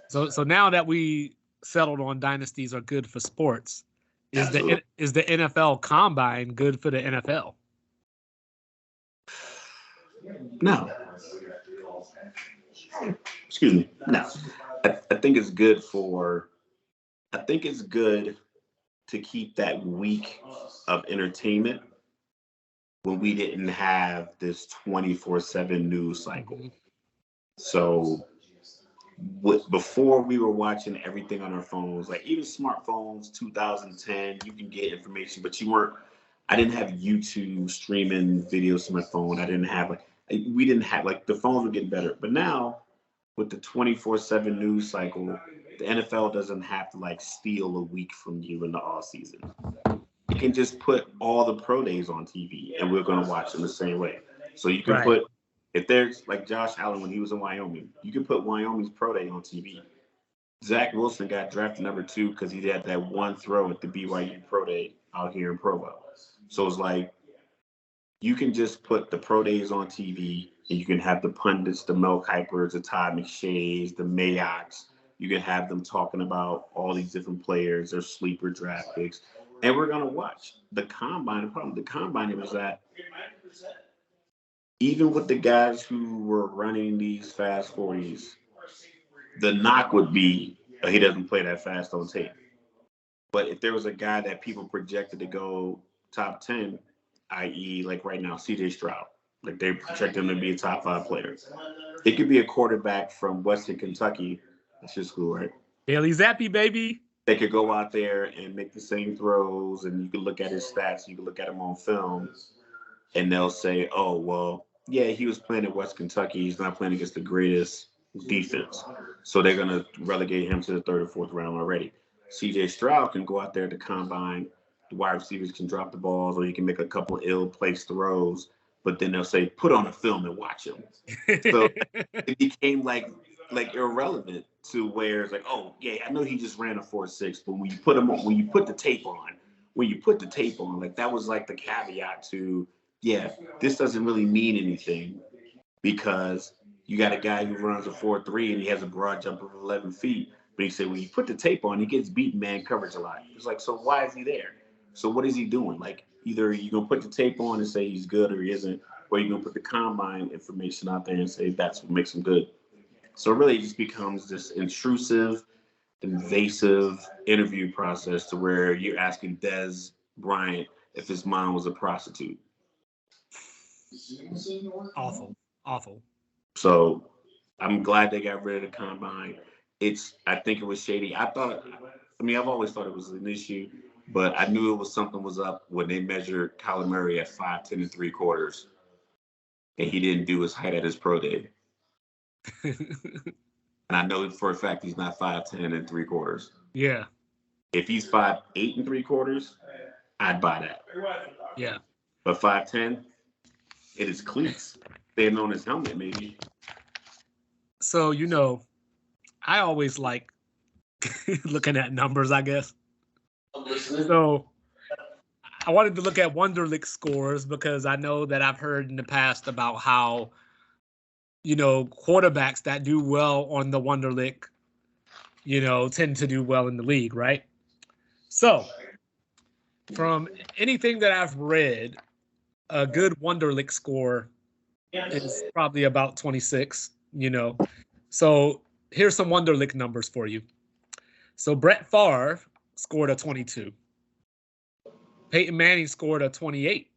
So now that we settled on dynasties are good for sports, is the NFL Combine good for the NFL? No. Excuse me. No. I think it's good to keep that week of entertainment when we didn't have this 24/7 news cycle. So before we were watching everything on our phones, like even smartphones, 2010, you can get information, but I didn't have YouTube streaming videos to my phone. We didn't have, like, the phones were getting better. But now with the 24/7 news cycle, the NFL doesn't have to like steal a week from you in the off season. You can just put all the pro days on TV and we're going to watch them the same way. So you can put, if there's like Josh Allen when he was in Wyoming, you can put Wyoming's pro day on TV. Zach Wilson got drafted number 2 because he had that one throw at the BYU pro day out here in Provo. So it's like, you can just put the pro days on TV and you can have the pundits, the Mel Kipers, the Todd McShays, the Mayocks. You can have them talking about all these different players, their sleeper draft picks. And we're going to watch the Combine. The problem with the Combine was that even with the guys who were running these fast 40s, the knock would be he doesn't play that fast on tape. But if there was a guy that people projected to go top 10, i.e. like right now, CJ Stroud, like they project him to be a top 5 player. It could be a quarterback from Western Kentucky. That's your school, right? Bailey Zappi, baby. They could go out there and make the same throws, and you can look at his stats, you can look at him on film, and they'll say, oh, well, yeah, he was playing at West Kentucky. He's not playing against the greatest defense. So they're going to relegate him to the 3rd or 4th round already. CJ Stroud can go out there at the Combine. The wide receivers can drop the balls, or you can make a couple of ill-placed throws, but then they'll say, put on a film and watch him. So it became like irrelevant to where it's like, oh, yeah, I know he just ran a 4.6, but when you put the tape on, like that was like the caveat to, yeah, this doesn't really mean anything because you got a guy who runs a 4.3 and he has a broad jump of 11 feet. But he said, when you put the tape on, he gets beat man coverage a lot. It's like, so why is he there? So what is he doing? Like, either you're going to put the tape on and say he's good or he isn't, or you're going to put the Combine information out there and say that's what makes him good. So really it just becomes this intrusive, invasive interview process to where you're asking Dez Bryant if his mom was a prostitute. Awful. So I'm glad they got rid of the Combine. I think it was shady. I've always thought it was an issue. but I knew it was something was up when they measured Kyler Murray at 5'10" and 3/4, and he didn't do his height at his pro day. And I know for a fact he's not 5'10" and 3/4. Yeah. If he's 5'8" and 3/4, I'd buy that. Yeah. But 5'10", it is cleats. They're known as helmet, maybe. So, I always like looking at numbers, I guess. So I wanted to look at Wonderlic scores because I know that I've heard in the past about how, quarterbacks that do well on the Wonderlic, tend to do well in the league, right? So from anything that I've read, a good Wonderlic score is probably about 26, So here's some Wonderlic numbers for you. So Brett Favre scored a 22. Peyton Manning scored a 28.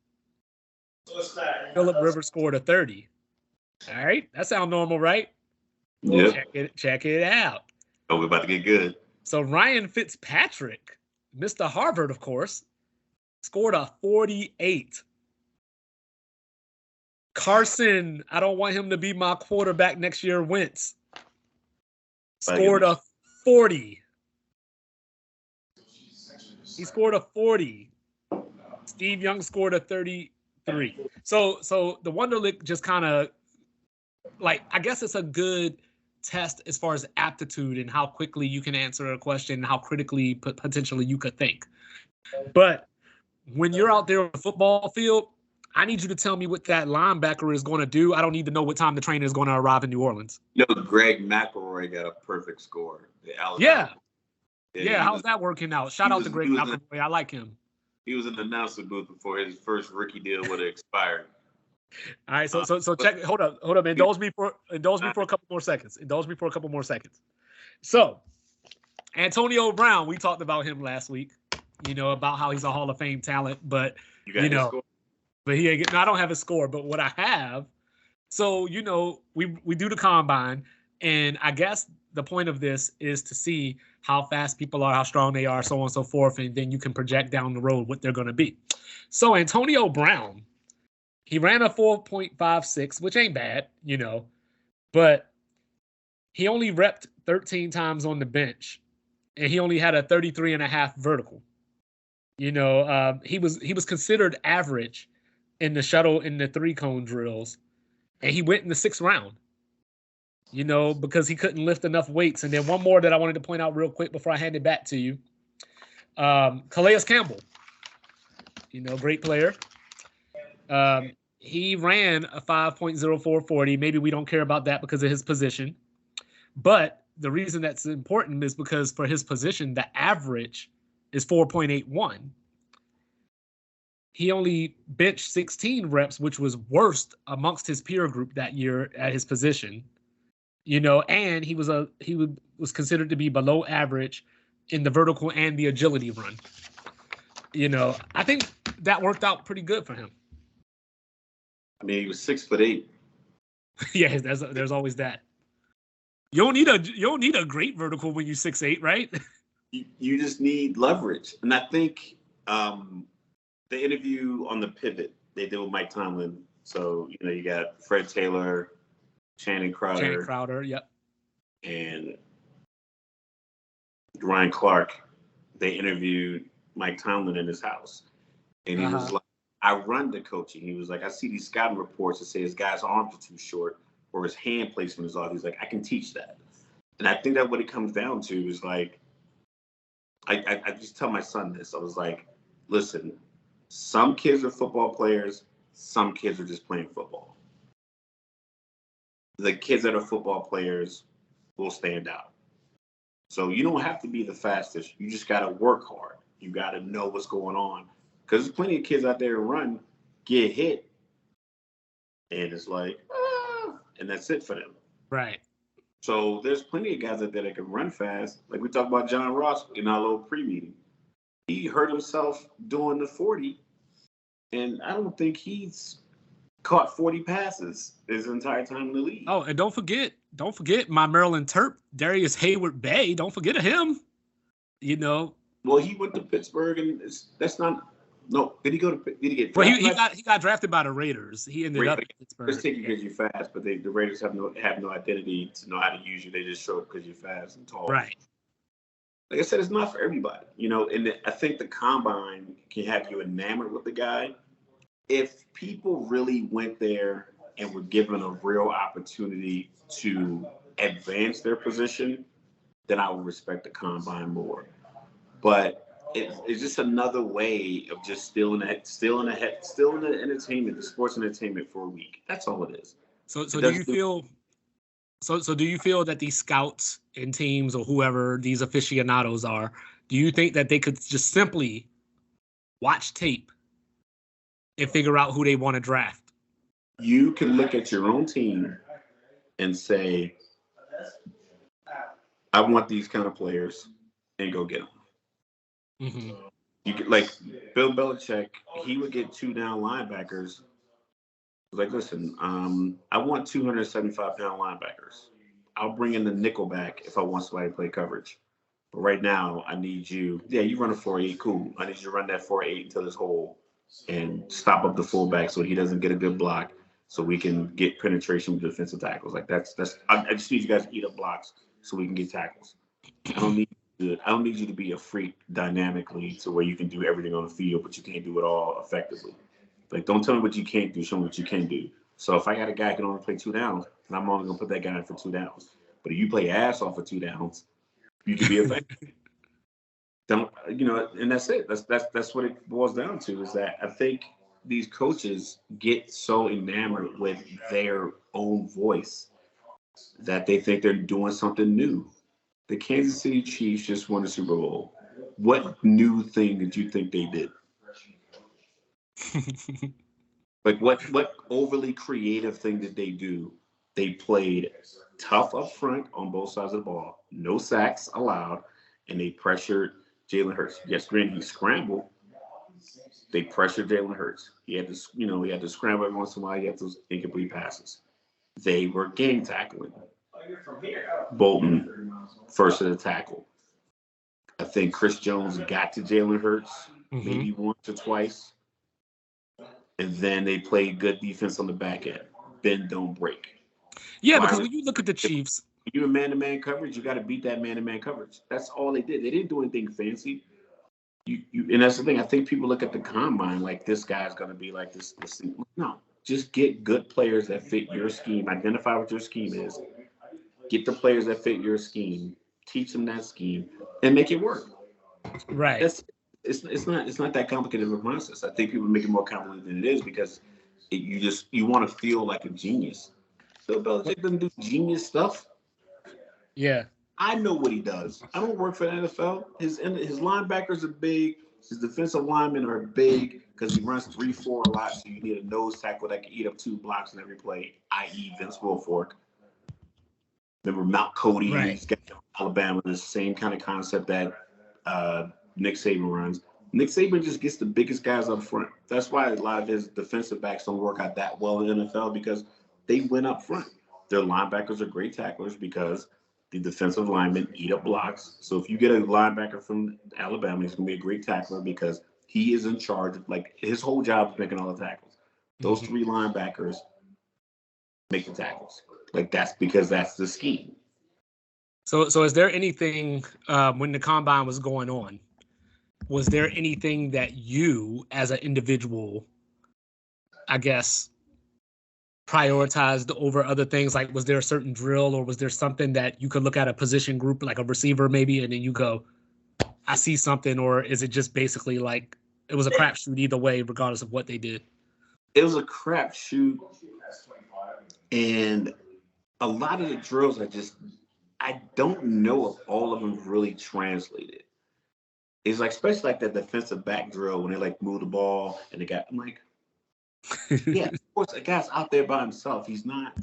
Phillip Rivers scored a 30. All right, that sounds normal, right? Yeah. Check it out. Oh, we're about to get good. So Ryan Fitzpatrick, Mr. Harvard, of course, scored a 48. Carson, I don't want him to be my quarterback next year, Wentz, scored a 40. He scored a 40. Steve Young scored a 33. So the Wonderlic just kind of, I guess it's a good test as far as aptitude and how quickly you can answer a question and how critically potentially you could think. But when you're out there on the football field, I need you to tell me what that linebacker is going to do. I don't need to know what time the trainer is going to arrive in New Orleans. Greg McElroy got a perfect score. Yeah, how's that working out? Shout out to Greg McElroy. I like him. He was in the announcer booth before his first rookie deal would have expired. All right, so check. Hold up. Indulge me for a couple more seconds. So, Antonio Brown, we talked about him last week. About how he's a Hall of Fame talent, but but he ain't. No, I don't have a score. But what I have, so we do the combine, and I guess the point of this is to see how fast people are, how strong they are, so on and so forth, and then you can project down the road what they're going to be. So Antonio Brown, he ran a 4.56, which ain't bad, but he only repped 13 times on the bench, and he only had a 33.5 vertical. He was considered average in the shuttle in the 3-cone drills, and he went in the 6th round. Because he couldn't lift enough weights. And then one more that I wanted to point out real quick before I hand it back to you. Calais Campbell, great player. He ran a 5.0440. Maybe we don't care about that because of his position. But the reason that's important is because for his position, the average is 4.81. He only benched 16 reps, which was worst amongst his peer group that year at his position. And he was considered to be below average in the vertical and the agility run. I think that worked out pretty good for him. I mean, he was 6'8". Yeah, there's always that. You don't need a great vertical when you're 6'8", right? You just need leverage, and I think the interview on the pivot they did with Mike Tomlin. So you got Fred Taylor, Channing Crowder, yep. And Ryan Clark. They interviewed Mike Tomlin in his house. And he was like, I run the coaching. He was like, I see these scouting reports that say his guy's arms are too short or his hand placement is off. He's like, I can teach that. And I think that what it comes down to is like, I just tell my son this. I was like, listen, some kids are football players. Some kids are just playing football. The kids that are football players will stand out. So you don't have to be the fastest. You just got to work hard. You got to know what's going on. Because there's plenty of kids out there who run, get hit, and it's like, and that's it for them. Right. So there's plenty of guys out there that can run fast. Like we talked about John Ross in our little pre-meeting. He hurt himself doing the 40, and I don't think he's caught 40 passes his entire time in the league. Oh, and don't forget my Maryland Terp, Darius Hayward Bay. Don't forget of him. Well, he went to Pittsburgh, and that's not. No, did he go to? Did he get Well, drafted? he got drafted by the Raiders. He ended up in Pittsburgh. Just take you because you're fast, but the Raiders have no identity to know how to use you. They just show up because you're fast and tall. Right. Like I said, it's not for everybody, and I think the combine can have you enamored with the guy. If people really went there and were given a real opportunity to advance their position, then I would respect the combine more. But it's just another way of just stealing the entertainment, the sports entertainment for a week. That's all it is. So do you feel? So do you feel that these scouts and teams or whoever these aficionados are, do you think that they could just simply watch tape and figure out who they want to draft? You can look at your own team and say, I want these kind of players, and go get them. Mm-hmm. You could, like Bill Belichick, he would get 2 down linebackers. Like, listen, I want 275-pound linebackers. I'll bring in the nickel back if I want somebody to play coverage. But right now, I need you. Yeah, you run a 4-8, cool. I need you to run that 4-8 until this hole and stop up the fullback so he doesn't get a good block, so we can get penetration with defensive tackles. Like that's. I just need you guys to eat up blocks so we can get tackles. I don't need you to be a freak dynamically to where you can do everything on the field, but you can't do it all effectively. Like, don't tell me what you can't do. Show me what you can do. So if I got a guy who can only play 2 downs, then I'm only gonna put that guy in for 2 downs. But if you play ass off for 2 downs, you can be effective. And that's it. That's what it boils down to. Is that I think these coaches get so enamored with their own voice that they think they're doing something new. The Kansas City Chiefs just won the Super Bowl. What new thing did you think they did? Like what overly creative thing did they do? They played tough up front on both sides of the ball, no sacks allowed, and they pressured Jalen Hurts. Yes, granted he scrambled. They pressured Jalen Hurts. He had to scramble every once in a while. He had those incomplete passes. They were game tackling. Bolton, first of the tackle. I think Chris Jones got to Jalen Hurts maybe once or twice. And then they played good defense on the back end. Bend, don't break. Yeah, because when you look at the Chiefs, when you're in man-to-man coverage, you got to beat that man-to-man coverage. That's all they did. They didn't do anything fancy. And that's the thing. I think people look at the combine like this guy's going to be like this. No, just get good players that fit your scheme. Identify what your scheme is. Get the players that fit your scheme. Teach them that scheme and make it work. Right. It's not that complicated of a process. I think people make it more complicated than it is because you want to feel like a genius. Bill Belichick doesn't do genius stuff. Yeah. I know what he does. I don't work for the NFL. His linebackers are big. His defensive linemen are big because he runs 3-4 a lot. So you need a nose tackle that can eat up 2 blocks in every play, i.e. Vince Wilfork. Remember Mount Cody, right. He's got Alabama, the same kind of concept that Nick Saban runs. Nick Saban just gets the biggest guys up front. That's why a lot of his defensive backs don't work out that well in the NFL because they win up front. Their linebackers are great tacklers because the defensive linemen eat up blocks. So if you get a linebacker from Alabama, he's going to be a great tackler because he is in charge. Like, his whole job is making all the tackles. Those 3 linebackers make the tackles. Like, that's because that's the scheme. So is there anything when the combine was going on, was there anything that you as an individual, I guess, prioritized over other things? Like, was there a certain drill or was there something that you could look at a position group, like a receiver maybe, and then you go, I see something? Or is it just basically like it was a crapshoot either way, regardless of what they did? It was a crapshoot. And a lot of the drills I don't know if all of them really translated. It's like, especially like that defensive back drill when they like move the ball and I'm like, yeah, of course, the guy's out there by himself. He's not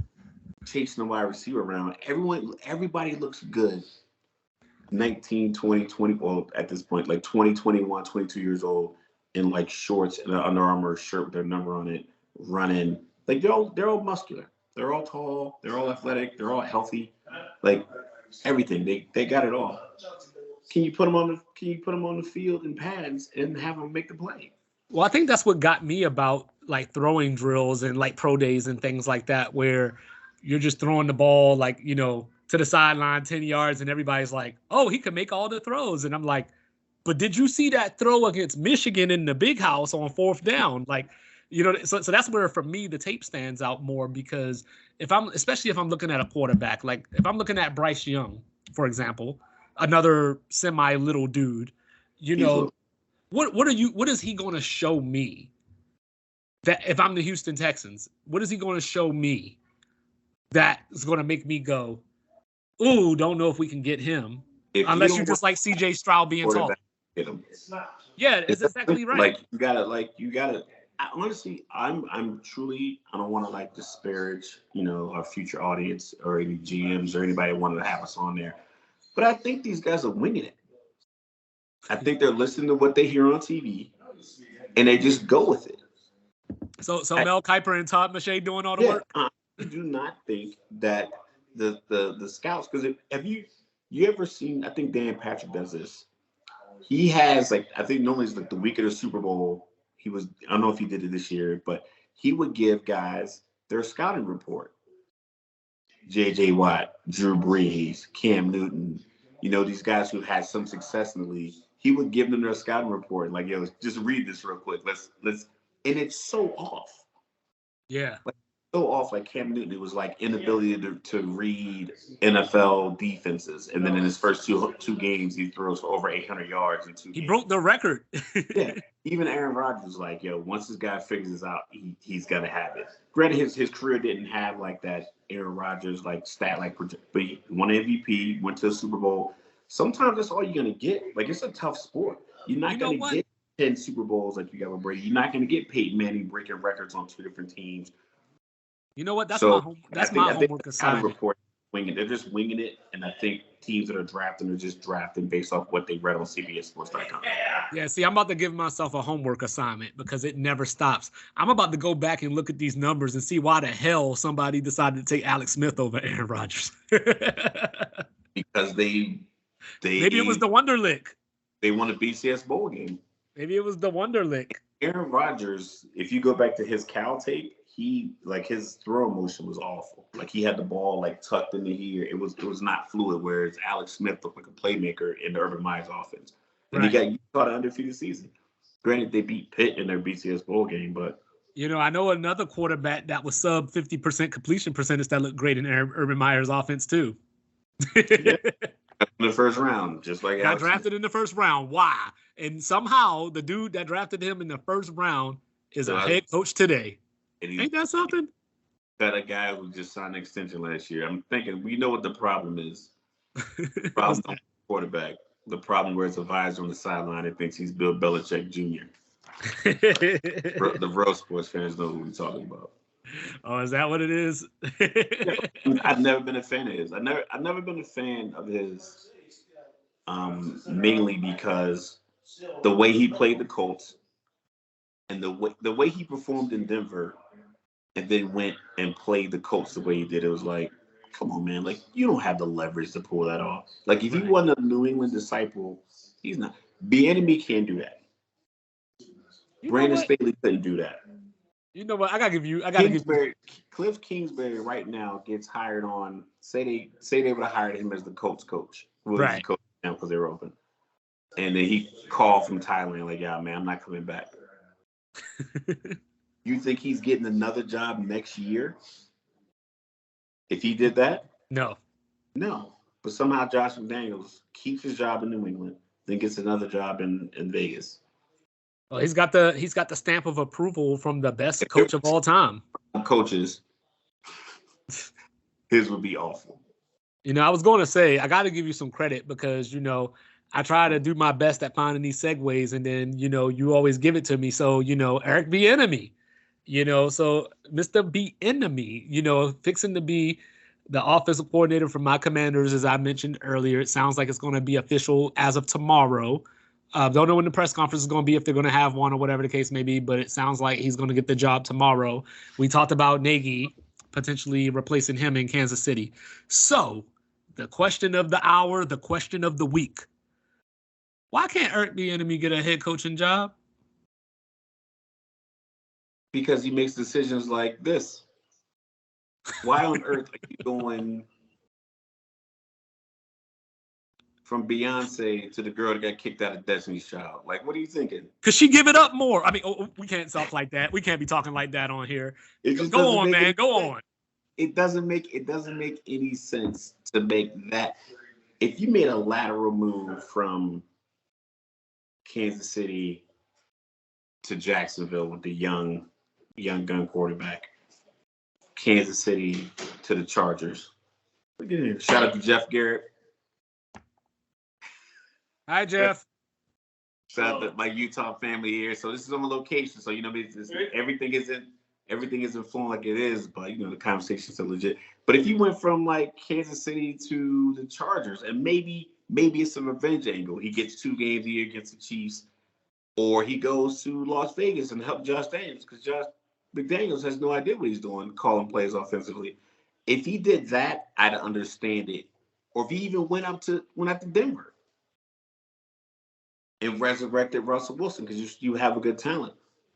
chasing the wide receiver around. Everybody looks good. 19, 20, 20, well, at this point, like 20, 21, 22 years old in like shorts and an Under Armour shirt with their number on it, running. Like, they're all muscular. They're all tall. They're all athletic. They're all healthy. Like, everything. They got it all. can you put him on the field in pads and have him make the play? Well, I think that's what got me about like throwing drills and like pro days and things like that, where you're just throwing the ball like, to the sideline 10 yards and everybody's like, oh, he can make all the throws. And I'm like, but did you see that throw against Michigan in the big house on 4th down? Like, so that's where for me the tape stands out more, because especially if I'm looking at a quarterback, like if I'm looking at Bryce Young, for example, another semi-little dude, what is he going to show me that if I'm the Houston Texans, what is he going to show me that is going to make me go, ooh, don't know if we can get him, unless you just like CJ Stroud being tall. Yeah, it's exactly right. You gotta. Honestly, I'm truly, I don't want to like disparage, our future audience or any GMs or anybody that wanted to have us on there, but I think these guys are winging it. I think they're listening to what they hear on TV, and they just go with it. So Mel Kiper and Todd McShay doing all the work. I do not think that the scouts, because have you ever seen? I think Dan Patrick does this. He has I think normally it's like the week of the Super Bowl. I don't know if he did it this year, but he would give guys their scouting report. J.J. Watt, Drew Brees, Cam Newton, these guys who've had some success in the league. He would give them their scouting report. Like, yo, just read this real quick. Let's, and it's so off. Yeah. So off, like Cam Newton, it was like inability to read NFL defenses, and then in his first two games, he throws for over 800 yards in 2 games. He broke the record. Yeah, even Aaron Rodgers was like, "Yo, once this guy figures this out, he's gonna have it." Granted, his career didn't have like that Aaron Rodgers like stat like, but he won MVP, went to the Super Bowl. Sometimes that's all you're gonna get. Like, it's a tough sport. You're not gonna get 10 Super Bowls like you got with Brady. You're not gonna get Peyton Manning breaking records on 2 different teams. You know what? That's my homework assignment. They're just winging it, and I think teams that are drafting are just drafting based off what they read on CBSSports.com. Yeah, see, I'm about to give myself a homework assignment because it never stops. I'm about to go back and look at these numbers and see why the hell somebody decided to take Alex Smith over Aaron Rodgers. Because maybe it was the Wonderlick. They won a BCS bowl game. Maybe it was the Wonderlick. Aaron Rodgers, if you go back to his Cal tape, his throw motion was awful. Like, he had the ball like tucked into here. It was not fluid. Whereas Alex Smith looked like a playmaker in the Urban Meyer's offense, and he got Utah to undefeated season. Granted, they beat Pitt in their BCS bowl game, but I know another quarterback that was sub 50% completion percentage that looked great in Urban Meyer's offense too. Yeah. In the first round, just like got drafted in the first round. Why? And somehow the dude that drafted him in the first round is a head coach today. Ain't that something? Got a guy who just signed an extension last year. I'm thinking, we know what the problem is. The problem not quarterback. The problem where it's a visor on the sideline that thinks he's Bill Belichick Jr. The real sports fans know who we're talking about. Oh, is that what it is? I've never been a fan of his. I've never been a fan of his, mainly because the way he played the Colts and the way he performed in Denver, and then went and played the Colts the way he did. It was like, come on, man. Like, you don't have the leverage to pull that off. Like, if he wasn't a New England disciple, he's not. Bieniemy can't do that. Brandon Staley couldn't do that. You know what? I gotta give you. Cliff Kingsbury right now gets hired on. Say they would have hired him as the Colts coach. Well, right. Coach now because they were open. And then he called from Thailand like, yeah, man, I'm not coming back. You think he's getting another job next year? If he did that? No. But somehow Josh McDaniels keeps his job in New England, then gets another job in Vegas. Well, he's got the stamp of approval from the best coach of all time. Coaches, his would be awful. I was going to say, I got to give you some credit because, I try to do my best at finding these segues, and then, you always give it to me. So, Eric Bieniemy, so Mr. Bieniemy, fixing to be the offensive coordinator for my Commanders, as I mentioned earlier. It sounds like it's going to be official as of tomorrow. Don't know when the press conference is going to be, if they're going to have one or whatever the case may be, but it sounds like he's going to get the job tomorrow. We talked about Nagy potentially replacing him in Kansas City. So the question of the hour, the question of the week. Why can't Eric Bieniemy get a head coaching job? Because he makes decisions like this. Why on earth are you going from Beyonce to the girl that got kicked out of Destiny's Child? Like, what are you thinking? Because she give it up more. I mean, we can't talk like that. We can't be talking like that on here. Go on, man. Go on. It doesn't make any sense to make that. If you made a lateral move from Kansas City to Jacksonville with the young gun quarterback, Kansas City to the Chargers. Shout out to Jeff Garrett. Hi, Jeff. Shout out to my Utah family here. So this is on the location. So everything isn't flowing like it is, but the conversations are legit. But if you went from like Kansas City to the Chargers, and maybe it's a revenge angle. He gets 2 games a year against the Chiefs, or he goes to Las Vegas and help Josh Daniels because Josh McDaniels has no idea what he's doing, calling plays offensively. If he did that, I'd understand it. Or if he even went up to Denver and resurrected Russell Wilson because you have a good talent.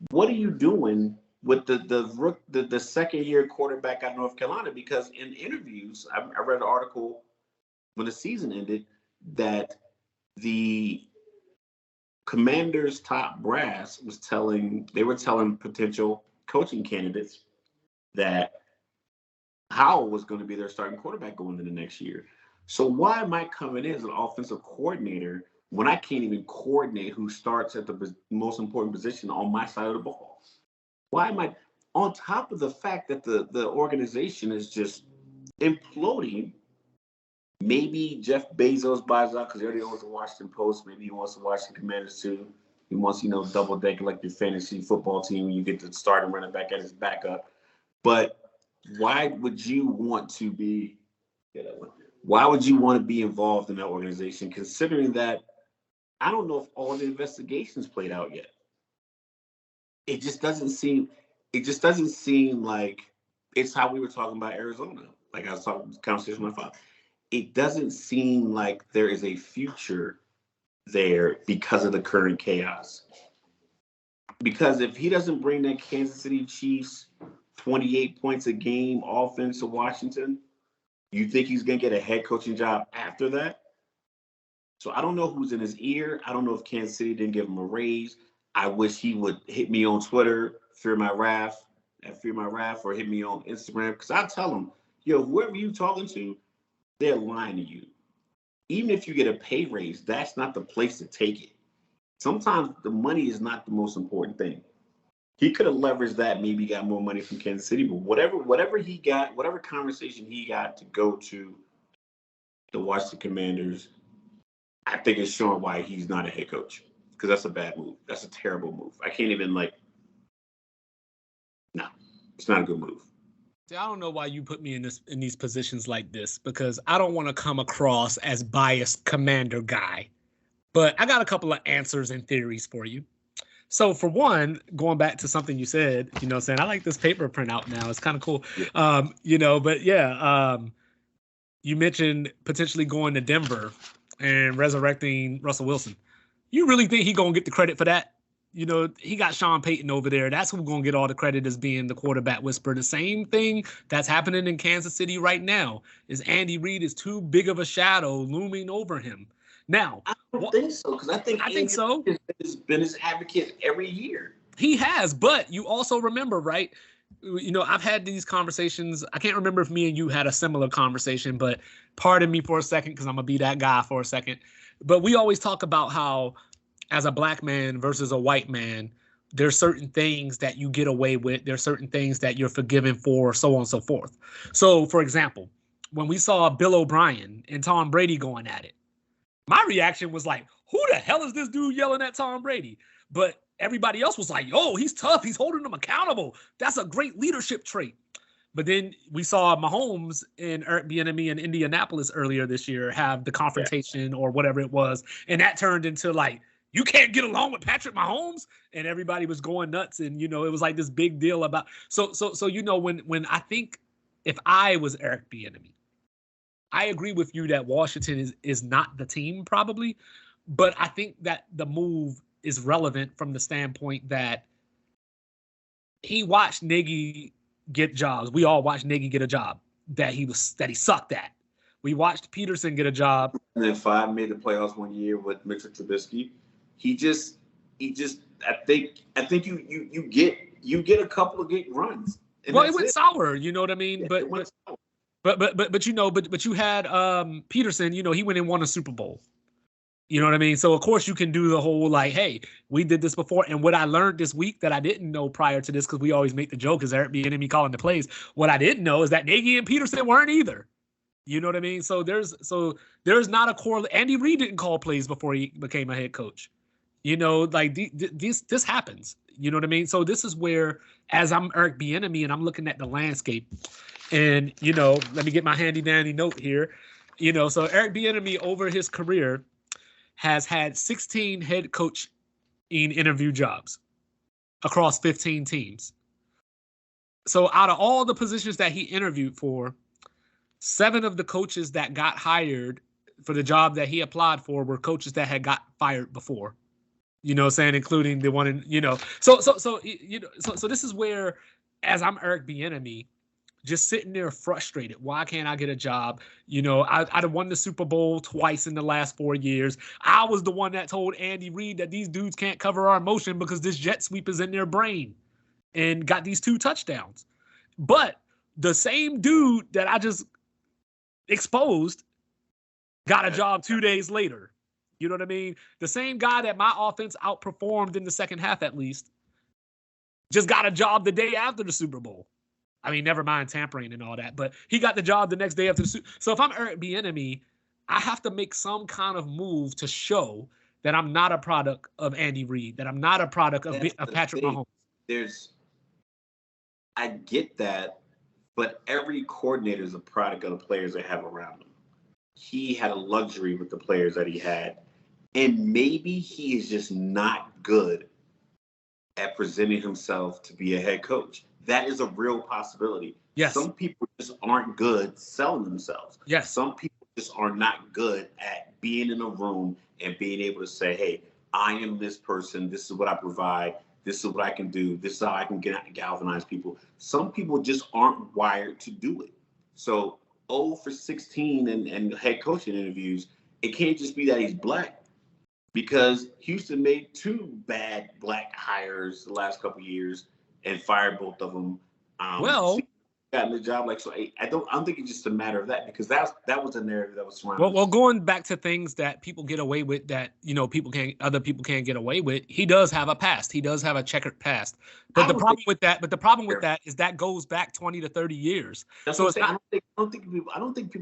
What are you doing with the second-year quarterback out of North Carolina? Because in interviews, I read an article when the season ended that the Commanders' top brass were telling potential coaching candidates that Howell was going to be their starting quarterback going into the next year. So why am I coming in as an offensive coordinator when I can't even coordinate who starts at the most important position on my side of the ball? Why am I, on top of the fact that the organization is just imploding? Maybe Jeff Bezos buys out because he already owns the Washington Post. Maybe he wants to watch the Commanders too. He wants, double deck like your fantasy football team when you get to start and running back at his backup. But why would you want to be? Why would you want to be involved in that organization, considering that I don't know if all the investigations played out yet? It just doesn't seem like it's how we were talking about Arizona. Like I was talking conversation with my father. It doesn't seem like there is a future there because of the current chaos. Because if he doesn't bring that Kansas City Chiefs 28 points a game offense to Washington, you think he's going to get a head coaching job after that? So I don't know who's in his ear. I don't know if Kansas City didn't give him a raise. I wish he would hit me on Twitter, Fear My Wrath, or hit me on Instagram. Because I tell him, whoever you talking to, they're lying to you. Even if you get a pay raise, that's not the place to take it. Sometimes the money is not the most important thing. He could have leveraged that, maybe got more money from Kansas City, but whatever he got, whatever conversation he got to go to the Washington Commanders, I think it's showing why he's not a head coach. Because that's a bad move. That's a terrible move. I can't even no, it's not a good move. See, I don't know why you put me in these positions like this, because I don't want to come across as biased Commander guy. But I got a couple of answers and theories for you. So for one, going back to something you said, saying I like this paper printout now. It's kind of cool. Yeah. You mentioned potentially going to Denver and resurrecting Russell Wilson. You really think he going to get the credit for that? He got Sean Payton over there. That's who's going to get all the credit as being the quarterback whisperer. The same thing that's happening in Kansas City right now is Andy Reid is too big of a shadow looming over him. Now, I don't think so, because I think so. Has been his advocate every year. He has, but you also remember, right? I've had these conversations. I can't remember if me and you had a similar conversation, but pardon me for a second because I'm going to be that guy for a second. But we always talk about how as a black man versus a white man, there's certain things that you get away with. There's certain things that you're forgiven for, so on and so forth. So, for example, when we saw Bill O'Brien and Tom Brady going at it, my reaction was like, who the hell is this dude yelling at Tom Brady? But everybody else was like, yo, he's tough. He's holding them accountable. That's a great leadership trait. But then we saw Mahomes and Eric Bieniemy in Indianapolis earlier this year have the confrontation or whatever it was. And that turned into like, you can't get along with Patrick Mahomes, and everybody was going nuts. And, it was like this big deal about, so, when I think if I was Eric Bieniemy, I agree with you that Washington is not the team probably, But I think that the move is relevant from the standpoint that he watched Nagy get jobs. We all watched Nagy get a job that he sucked at. We watched Peterson get a job. And then 5 made the playoffs one year with Mitchell Trubisky. He just I think you get a couple of good runs. Well, it went sour, you know what I mean? Yeah, but you had Peterson, you know, he went and won a Super Bowl. You know what I mean? So, of course, you can do the whole, like, hey, we did this before. And what I learned this week that I didn't know prior to this, because we always make the joke, is Eric Bieniemy calling the plays. What I didn't know is that Nagy and Peterson weren't either. You know what I mean? So there's not a correlation. Andy Reid didn't call plays before he became a head coach. You know, like this happens. You know what I mean? So this is where, as I'm Eric Bieniemy and I'm looking at the landscape, and, you know, let me get my handy dandy note here. You know, so Eric Bieniemy over his career has had 16 head coaching interview jobs across 15 teams. So out of all the positions that he interviewed for, 7 of the coaches that got hired for the job that he applied for were coaches that had got fired before. You know what I'm saying? Including the one in, you know. So this is where, as I'm Eric Bieniemy, just sitting there frustrated. Why can't I get a job? You know, I'd have won the Super Bowl twice in the last 4 years. I was the one that told Andy Reid that these dudes can't cover our motion because this jet sweep is in their brain, and got these 2 touchdowns. But the same dude that I just exposed got a job 2 days later. You know what I mean? The same guy that my offense outperformed in the second half, at least, just got a job the day after the Super Bowl. I mean, never mind tampering and all that, but he got the job the next day after the Super Bowl. So if I'm Eric Bieniemy, I have to make some kind of move to show that I'm not a product of Andy Reid, that I'm not a product of Patrick Mahomes. I get that, but every coordinator is a product of the players they have around him. He had a luxury with the players that he had, and maybe he is just not good at presenting himself to be a head coach. That is a real possibility. Yes. Some people just aren't good selling themselves. Yes. Some people just are not good at being in a room and being able to say, hey, I am this person. This is what I provide. This is what I can do. This is how I can galvanize people. Some people just aren't wired to do it. So 0 for 16 and head coaching interviews, it can't just be that he's black, because Houston made 2 bad black hires the last couple of years and fired both of them. Got in the job, like, so I don't think it's just a matter of that, because that was a narrative that was surrounding. Well, going back to things that people get away with that, you know, other people can't get away with. He does have a past. He does have a checkered past. But the problem with that is that goes back 20 to 30 years. So it's not, I don't think people. I don't think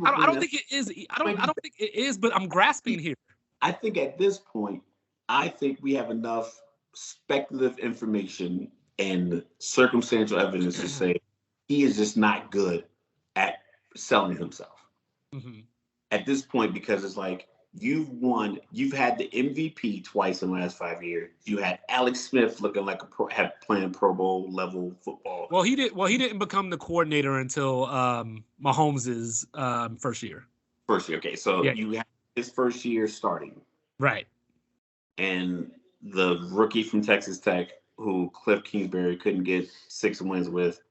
it is. I don't think it is. But I'm grasping here. I think at this point, we have enough speculative information and circumstantial evidence to say he is just not good at selling himself. Mm-hmm. At this point, because it's like, you've had the MVP twice in the last 5 years. You had Alex Smith looking like playing Pro Bowl level football. Well, he didn't become the coordinator until Mahomes' first year. Okay. So yeah. You had his first year starting. Right. And the rookie from Texas Tech, who Cliff Kingsbury couldn't get 6 wins with,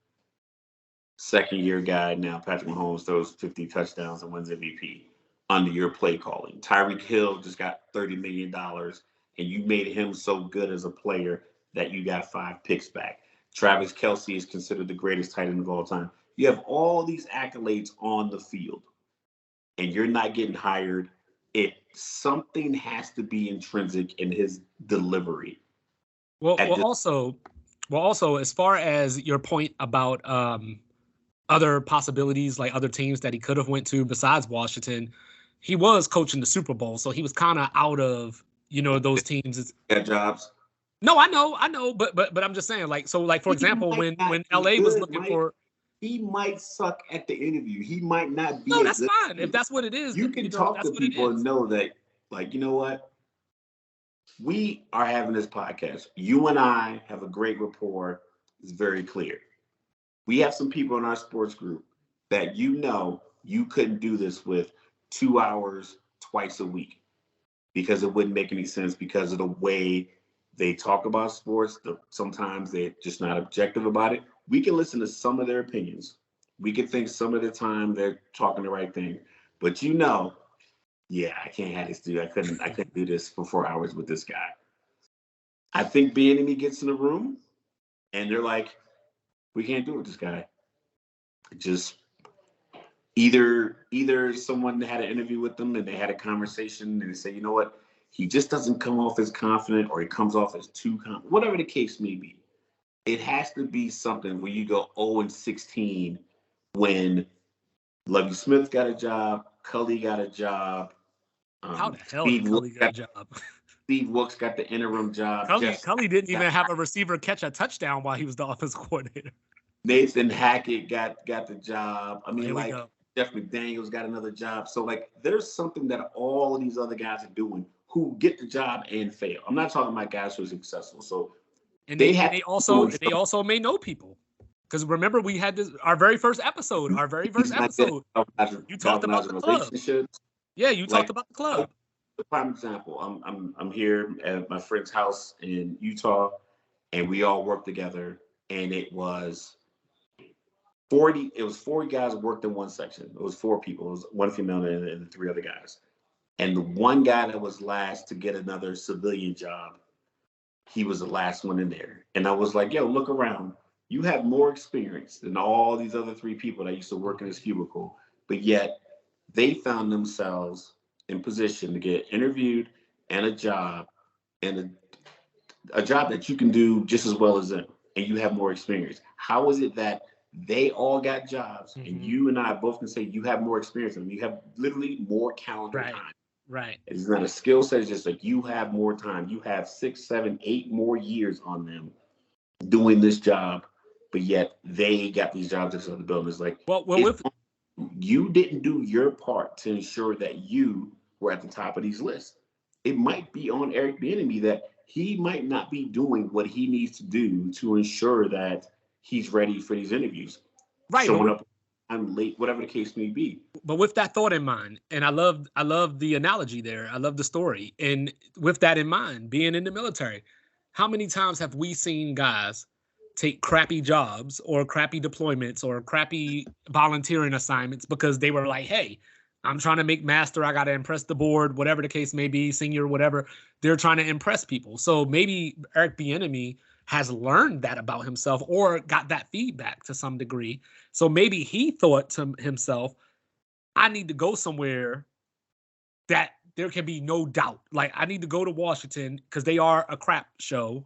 second-year guy now, Patrick Mahomes, throws 50 touchdowns and wins MVP under your play calling. Tyreek Hill just got $30 million, and you made him so good as a player that you got 5 picks back. Travis Kelce is considered the greatest tight end of all time. You have all these accolades on the field, and you're not getting hired. Something has to be intrinsic in his delivery. Also, as far as your point about other possibilities, like other teams that he could have went to besides Washington, he was coaching the Super Bowl, so he was kind of out of, you know, those teams. Got jobs. No, I know, but I'm just saying, like, so, like, for example, when LA was looking for, he might suck at the interview. He might not be. No, that's fine. If that's what it is, you can talk to people and know that, like, you know what? We are having this podcast. You and I have a great rapport. It's very clear. We have some people in our sports group that you couldn't do this with 2 hours twice a week. because it wouldn't make any sense because of the way they talk about sports. Sometimes they're just not objective about it. We can listen to some of their opinions. We can think some of the time they're talking the right thing. But yeah, I can't have this dude. I couldn't do this for 4 hours with this guy. I think Bieniemy gets in the room and they're like, we can't do it with this guy. Just either someone had an interview with them and they had a conversation and they say, you know what, he just doesn't come off as confident or he comes off as too confident, whatever the case may be. It has to be something where you go 0-16 when Lovie Smith got a job, Cully got a job. How the hell did Cully get a job? Steve Wilkes got the interim job. Cully didn't even have a receiver catch a touchdown while he was the offensive coordinator. Nathan Hackett got the job. I mean, like Jeff McDaniels got another job. So like there's something that all of these other guys are doing who get the job and fail. I'm not talking about guys who are successful. So they also may know people. Because remember, we had our very first episode. You talked about the club. Yeah, you talked about the club. Prime example. I'm here at my friend's house in Utah, and we all work together. And it was 40. It was 40 guys worked in one section. It was 4 people. It was 1 female and 3 other guys. And the one guy that was last to get another civilian job, he was the last one in there. And I was like, yo, look around. You have more experience than all these other 3 people that used to work in this cubicle, but yet they found themselves in position to get interviewed and a job, and a job that you can do just as well as them, and you have more experience. How is it that they all got jobs, and you and I both can say you have more experience than them? You have literally more calendar time. Right. It's not a skill set. It's just like you have more time. You have 6, 7, 8 more years on them doing this job, but yet they got these jobs in other buildings. Like, you didn't do your part to ensure that you were at the top of these lists. It might be on Eric Bieniemy that he might not be doing what he needs to do to ensure that he's ready for these interviews. Right. Showing up, I'm late, whatever the case may be. But with that thought in mind, and I love the analogy there. I love the story. And with that in mind, being in the military, how many times have we seen guys take crappy jobs or crappy deployments or crappy volunteering assignments because they were like, hey, I'm trying to make master. I got to impress the board, whatever the case may be, senior, whatever. They're trying to impress people. So maybe Eric Bieniemy has learned that about himself or got that feedback to some degree. So maybe he thought to himself, I need to go somewhere that there can be no doubt. Like, I need to go to Washington because they are a crap show,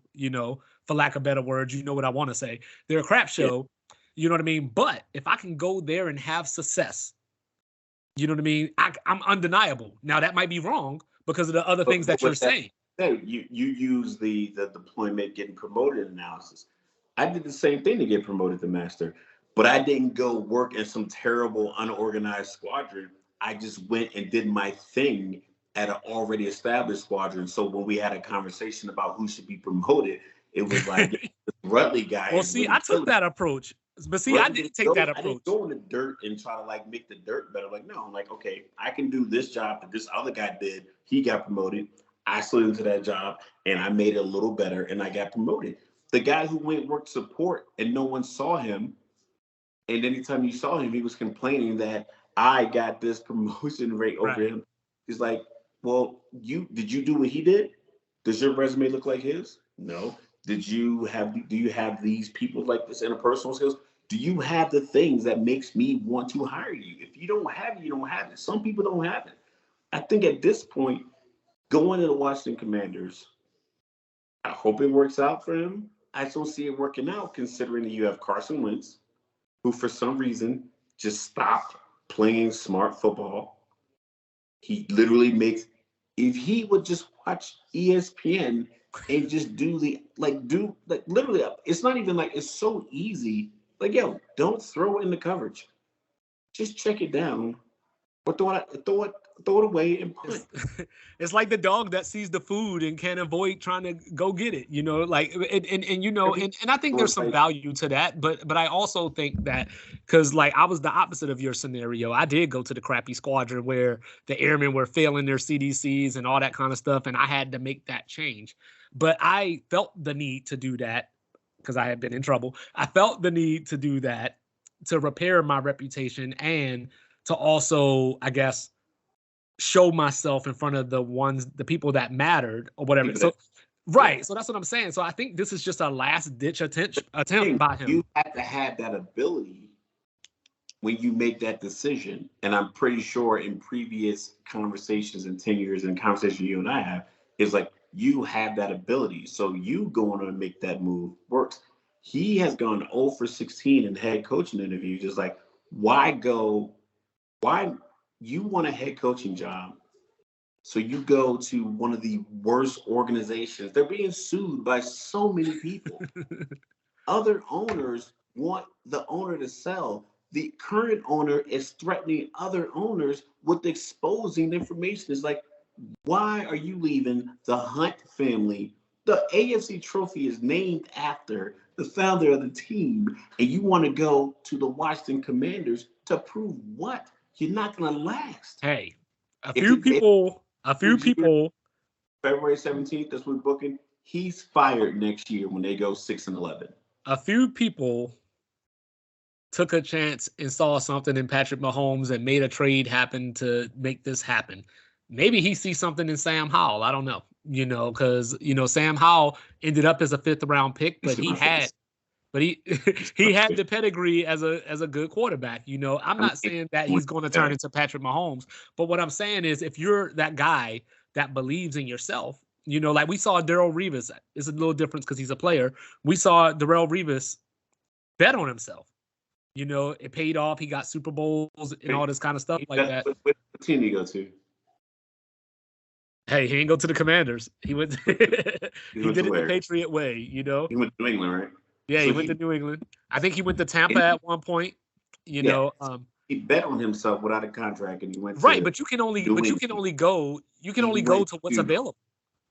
for lack of better words, you know what I want to say. They're a crap show, you know what I mean? But if I can go there and have success, you know what I mean? I'm undeniable. Now, that might be wrong because of the other things that you're saying. You use the deployment getting promoted analysis. I did the same thing to get promoted to master, but I didn't go work in some terrible unorganized squadron. I just went and did my thing at an already established squadron. So when we had a conversation about who should be promoted, it was like the Rutley guy. Well, see, I took that approach. But see, I didn't take that approach. I didn't go in the dirt and try to like make the dirt better. Like, no, I'm like, okay, I can do this job that this other guy did. He got promoted. I slid into that job and I made it a little better and I got promoted. The guy who went work support and no one saw him, and anytime you saw him, he was complaining that I got this promotion rate over him. He's like, well, did you do what he did? Does your resume look like his? No. Do you have these people like this interpersonal skills? Do you have the things that makes me want to hire you? If you don't have it, you don't have it. Some people don't have it. I think at this point, going to the Washington Commanders, I hope it works out for him. I don't see it working out considering that you have Carson Wentz, who for some reason just stopped playing smart football. He literally if he would just watch ESPN and just literally, it's not even like, it's so easy. Like, yo, don't throw in the coverage. Just check it down Or throw it away and punt. It's like the dog that sees the food and can't avoid trying to go get it, like, and I think there's some value to that, but I also think that, because like I was the opposite of your scenario. I did go to the crappy squadron where the airmen were failing their CDCs and all that kind of stuff, and I had to make that change. But I felt the need to do that because I had been in trouble. I felt the need to do that to repair my reputation and to also, I guess, show myself in front of the people that mattered or whatever. So, right. So that's what I'm saying. So I think this is just a last ditch attempt by him. You have to have that ability when you make that decision. And I'm pretty sure in previous conversations and tenures and conversations you and I have, is like, you have that ability. So you going to make that move works. He has gone 0 for 16 in head coaching interviews. Just like, why you want a head coaching job, so you go to one of the worst organizations. They're being sued by so many people. Other owners want the owner to sell. The current owner is threatening other owners with exposing information. It's like, why are you leaving the Hunt family? The AFC trophy is named after the founder of the team, and you want to go to the Washington Commanders to prove what? You're not going to last. Hey, a few people. February 17th, that's when booking. He's fired next year when they go 6-11. A few people took a chance and saw something in Patrick Mahomes and made a trade happen to make this happen. Maybe he sees something in Sam Howell. I don't know, because, Sam Howell ended up as a 5th round pick, but he had the pedigree as a good quarterback. I'm not saying that he's going to turn into Patrick Mahomes, but what I'm saying is, if you're that guy that believes in yourself, like we saw Darrelle Revis, it's a little difference because he's a player. We saw Darrelle Revis bet on himself. It paid off. He got Super Bowls and all this kind of stuff like that. What team did he go to? Hey, he didn't go to the Commanders. He went. He did it the Patriot way. He went to New England, right? Yeah, so he went to New England. I think he went to Tampa at one point. He bet on himself without a contract, and he went. Right, but you can only go to what's available.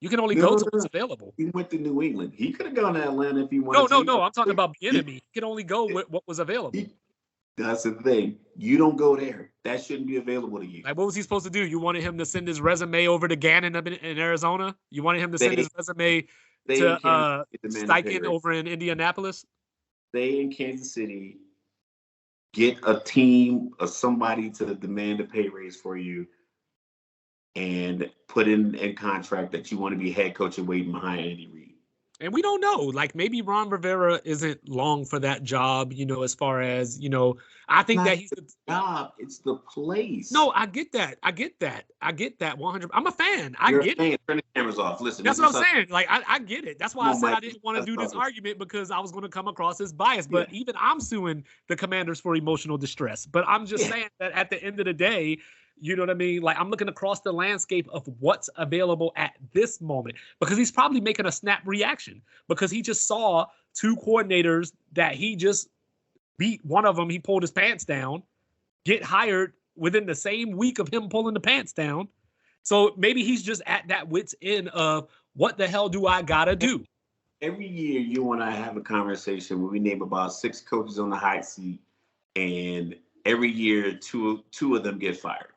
You can only go to what's available. He went to New England. He could have gone to Atlanta if he wanted. No. I'm talking about Bieniemy. He can only go with what was available. That's the thing. You don't go there. That shouldn't be available to you. Like, what was he supposed to do? You wanted him to send his resume over to Gannon in Arizona? You wanted him to send his resume to Steichen over in Indianapolis? Stay in Kansas City. Get a team or somebody to demand a pay raise for you, and put in a contract that you want to be head coach and waiting behind Andy Reid. And we don't know. Like, maybe Ron Rivera isn't long for that job, as far as, I think that he's the job. It's the place. No, I get that. 100. I'm a fan. I get it. Turn the cameras off. Listen. That's what I'm saying. Like, I get it. That's why I said I didn't want to do this argument, because I was going to come across as biased. But even I'm suing the Commanders for emotional distress. But I'm just saying that at the end of the day, you know what I mean? Like, I'm looking across the landscape of what's available at this moment, because he's probably making a snap reaction, because he just saw 2 coordinators that he just beat. One of them, he pulled his pants down, get hired within the same week of him pulling the pants down. So maybe he's just at that wit's end of, what the hell do I got to do? Every year, you and I have a conversation where we name about 6 coaches on the hot seat, and every year, two of them get fired.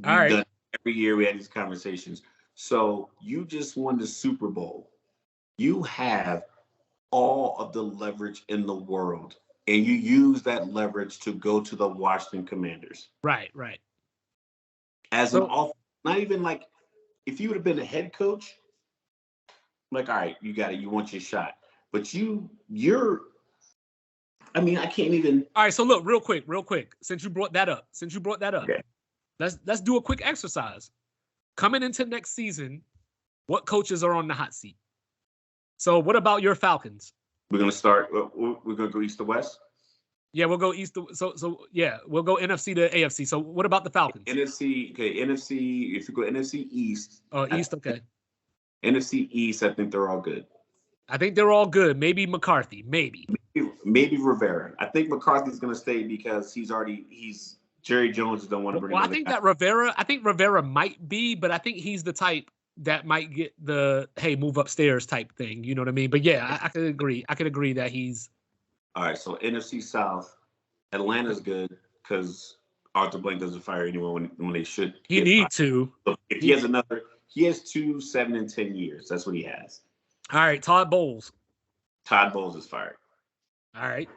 All right. Every year we had these conversations. So you just won the Super Bowl. You have all of the leverage in the world, and you use that leverage to go to the Washington Commanders. Right. As an off, not even like, if you would have been a head coach, like, all right, you got it. You want your shot. But you're. I mean, I can't even. All right. So look, real quick. Since you brought that up. Okay. Let's do a quick exercise. Coming into next season, what coaches are on the hot seat? So what about your Falcons? We're gonna start. We're gonna go east to west. Yeah, we'll go east. So yeah, we'll go NFC to AFC. So what about the Falcons? NFC. Okay, NFC. If you go NFC East. Oh, East. Okay. NFC East. I think they're all good. I think they're all good. Maybe McCarthy. Maybe Rivera. I think McCarthy's gonna stay because he's Jerry Jones don't want to bring. Well, I think Rivera might be, but I think he's the type that might get the move upstairs type thing. You know what I mean? But yeah, I could agree. I could agree that he's. All right, so NFC South, Atlanta's good because Arthur Blank doesn't fire anyone when they should. He need to. So if he has 2, 7, and 10 years. That's what he has. All right, Todd Bowles. Todd Bowles is fired. All right.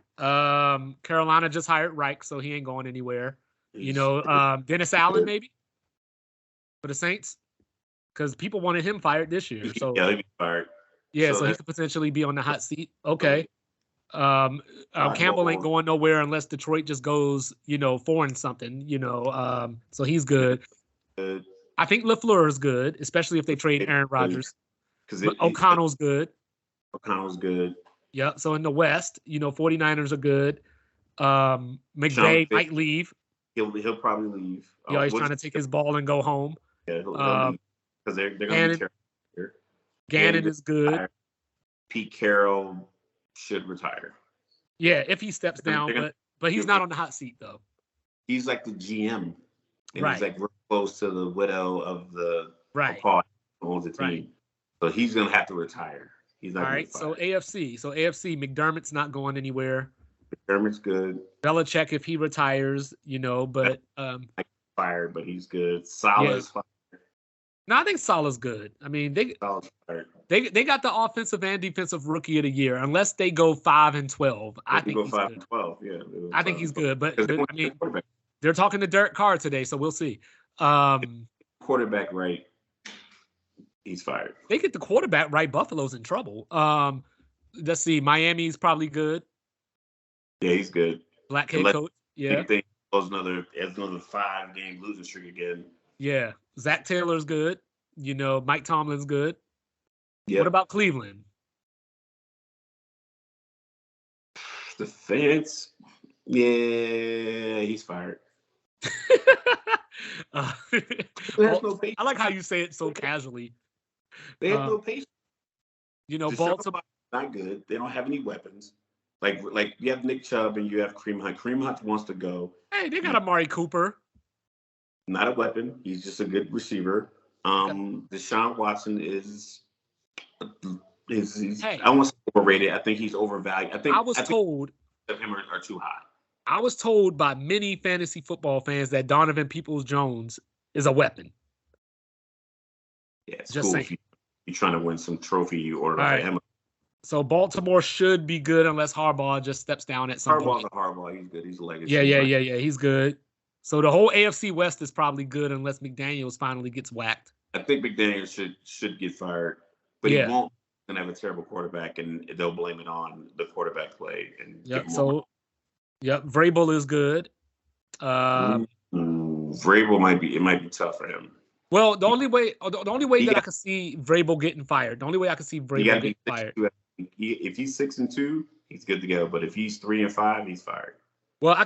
Carolina just hired Reich, so he ain't going anywhere. Dennis Allen maybe for the Saints, because people wanted him fired this year. So yeah, he'll be fired. Yeah, so he could potentially be on the hot seat. Okay. Campbell ain't going nowhere unless Detroit just goes, 4-something. So he's good. I think LaFleur is good, especially if they trade Aaron Rodgers. But O'Connell's good. O'Connell's good. Yep. So in the West, 49ers are good. McVay might leave. He'll probably leave. Yeah, he's trying to take his ball and go home. Yeah, he'll leave because they're going to be terrible. Gannon is good. Pete Carroll should retire. Yeah, if he steps down, but he's not on the hot seat though. He's like the GM, and right. He's like real close to the widow of the right who owns the team. Right. So he's gonna have to retire. He's not. All right. So AFC, McDermott's not going anywhere. McDermott's good. Belichick, if he retires, but fired, but he's good. Salah's fired. No, I think Salah's good. I mean, they got the offensive and defensive rookie of the year. Unless they go 5-12, I think he's good. 5-12, yeah. I think he's good, but I mean, they're talking to Derek Carr today, so we'll see. Quarterback right, he's fired. They get the quarterback right, Buffalo's in trouble. Let's see, Miami's probably good. Yeah, he's good. Black head coach. Yeah. I think it's another 5-game losing streak again. Yeah. Zach Taylor's good. Mike Tomlin's good. Yep. What about Cleveland? The fans. Yeah, he's fired. I like how you say it so casually. They have no patience. Baltimore not good. They don't have any weapons. Like you have Nick Chubb and you have Kareem Hunt. Kareem Hunt wants to go. Hey, they got Amari Cooper. Not a weapon. He's just a good receiver. Deshaun Watson is I don't want to say overrated. I think he's overvalued. I was told of him are too high. I was told by many fantasy football fans that Donovan Peoples-Jones is a weapon. Yeah, it's just cool if you're trying to win some trophy, you order him. So Baltimore should be good unless Harbaugh just steps down at some point. Harbaugh, he's good. He's a legacy. Yeah. He's good. So the whole AFC West is probably good unless McDaniels finally gets whacked. I think McDaniels should get fired, but he won't. And have a terrible quarterback, and they'll blame it on the quarterback play. And Vrabel is good. Vrabel might be tough for him. Well, the only way that I could see Vrabel getting fired, getting fired. If he's 6-2, he's good to go. But if he's 3-5, he's fired. Well,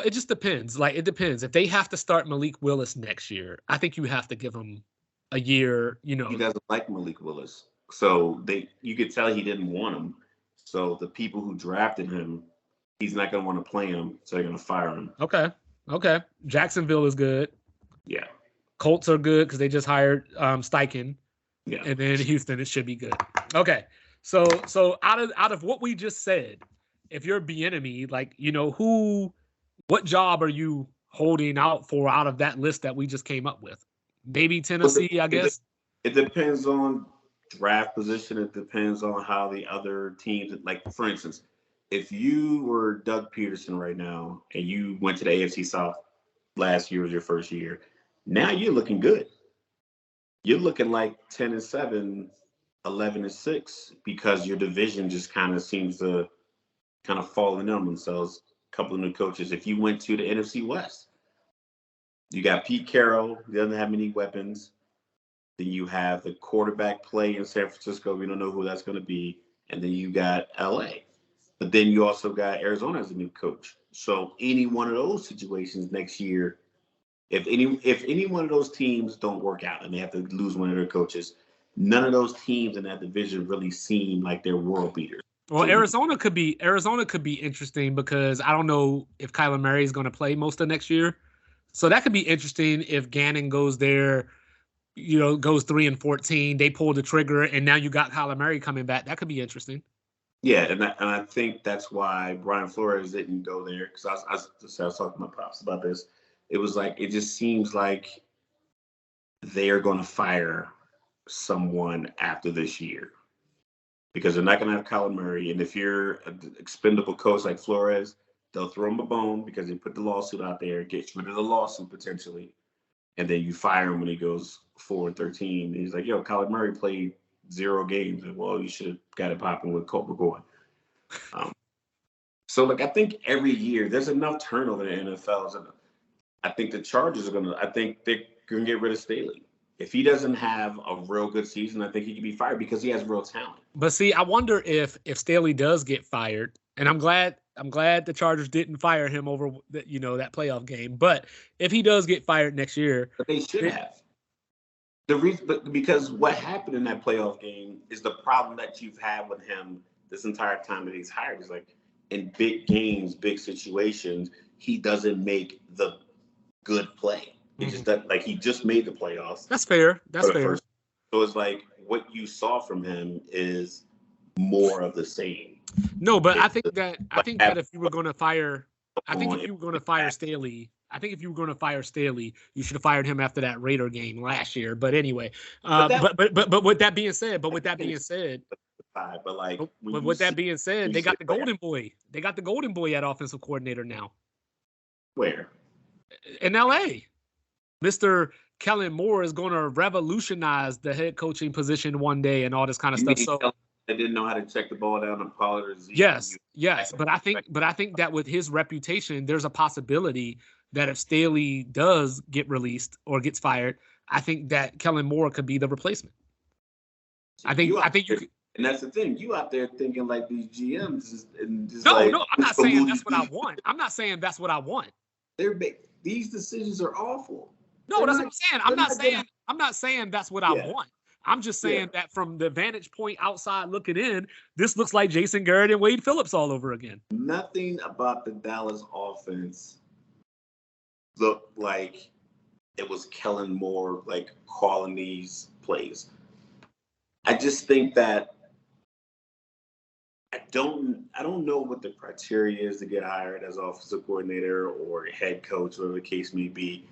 it just depends. It depends. If they have to start Malik Willis next year, I think you have to give him a year. He doesn't like Malik Willis. So you could tell he didn't want him. So the people who drafted him, he's not going to want to play him. So they're going to fire him. Okay. Jacksonville is good. Yeah. Colts are good because they just hired Steichen. Yeah. And then Houston, it should be good. Okay. So out of what we just said, if you're Bieniemy, what job are you holding out for out of that list that we just came up with? Maybe Tennessee, I guess. It depends on draft position. It depends on how the other teams, for instance, if you were Doug Peterson right now and you went to the AFC South last year was your first year, now you're looking good. You're looking like 10-7, 11-6 because your division just kind of seems to kind of fall in on themselves. A couple of new coaches. If you went to the NFC West, you got Pete Carroll. He doesn't have many weapons. Then you have the quarterback play in San Francisco. We don't know who that's going to be. And then you got LA. But then you also got Arizona as a new coach. So any one of those situations next year, if any one of those teams don't work out and they have to lose one of their coaches, none of those teams in that division really seem like they're world beaters. Well, Arizona could be interesting because I don't know if Kyler Murray is going to play most of next year. So that could be interesting if Gannon goes there, goes 3-14. They pull the trigger, and now you got Kyler Murray coming back. That could be interesting. Yeah, and I think that's why Brian Flores didn't go there, because I was talking to my pops about this. It was like, it just seems like they are going to fire someone after this year, because they're not going to have Kyler Murray. And if you're an expendable coach like Flores, they'll throw him a bone because he put the lawsuit out there, get rid of the lawsuit potentially, and then you fire him when he goes 4-13. And he's like, yo, Kyler Murray played 0 games. And, well, you should have got it popping with Colt McCoy. So, I think every year there's enough turnover in the NFL. And I think the Chargers they're going to get rid of Staley. If he doesn't have a real good season, I think he can be fired because he has real talent. But see, I wonder if Staley does get fired, and I'm glad the Chargers didn't fire him over that playoff game. But if he does get fired next year, but they should have. The reason, because what happened in that playoff game is the problem that you've had with him this entire time that he's hired. Is like, in big games, big situations, he doesn't make the good play. He just doesn't, like, he just made the playoffs. That's fair. That's fair. So it's like what you saw from him is more of the same. No, but I think that if you were going to fire, Staley. I think if you were going to fire Staley, you should have fired him after that Raider game last year. But anyway, but with that being said, they got the golden boy. They got the golden boy at offensive coordinator now. Where? In LA. Mr. Kellen Moore is going to revolutionize the head coaching position one day and all this kind of stuff. So they didn't know how to check the ball down to Pollard. Yes. But I think that with his reputation, there's a possibility that if Staley does get released or gets fired, I think that Kellen Moore could be the replacement. I think you could. And that's the thing. You out there thinking like these GMs No, I'm not saying that's what I want. I'm not saying that's what I want. These decisions are awful. No, that's what I'm saying. I'm not saying that's what I want. I'm just saying that from the vantage point outside looking in, this looks like Jason Garrett and Wade Phillips all over again. Nothing about the Dallas offense looked like it was Kellen Moore like calling these plays. I just think that I don't know what the criteria is to get hired as offensive coordinator or head coach, whatever the case may be,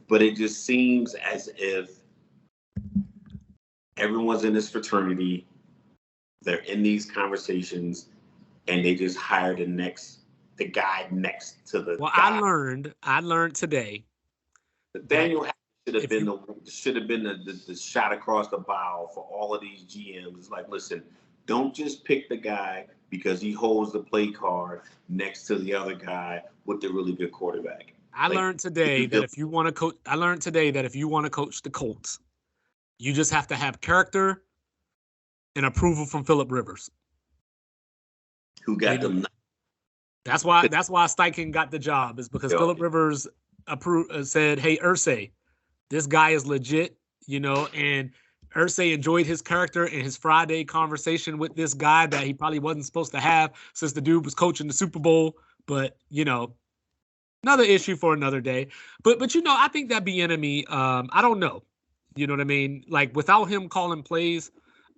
but it just seems as if everyone's in this fraternity, they're in these conversations, and they just hire the guy next to the guy. I learned today. Daniel should have been the shot across the bow for all of these GMs. It's like, listen, don't just pick the guy because he holds the play card next to the other guy with the really good quarterback. I learned today that if you want to coach the Colts, you just have to have character and approval from Phillip Rivers, who got them. That's why Steichen got the job, is because Phillip Rivers said, "Hey, Irsay, this guy is legit," and Irsay enjoyed his character and his Friday conversation with this guy that he probably wasn't supposed to have since the dude was coaching the Super Bowl. But, another issue for another day. But I think that Bieniemy, I don't know. You know what I mean? Like, without him calling plays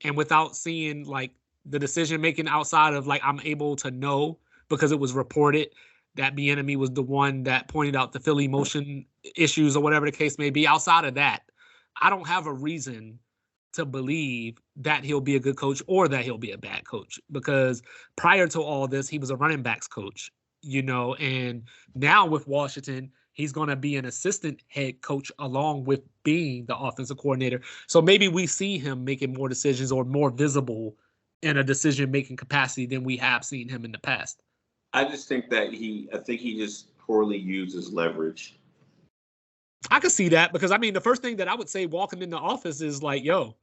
and without seeing, like, the decision-making outside of, like, I'm able to know because it was reported that Bieniemy was the one that pointed out the Philly motion issues or whatever the case may be. Outside of that, I don't have a reason to believe that he'll be a good coach or that he'll be a bad coach, because prior to all this, he was a running backs coach, and now with Washington, he's going to be an assistant head coach along with being the offensive coordinator. So maybe we see him making more decisions or more visible in a decision-making capacity than we have seen him in the past. I just think that he just poorly uses leverage. I could see that, because the first thing that I would say walking in the office is like, yo,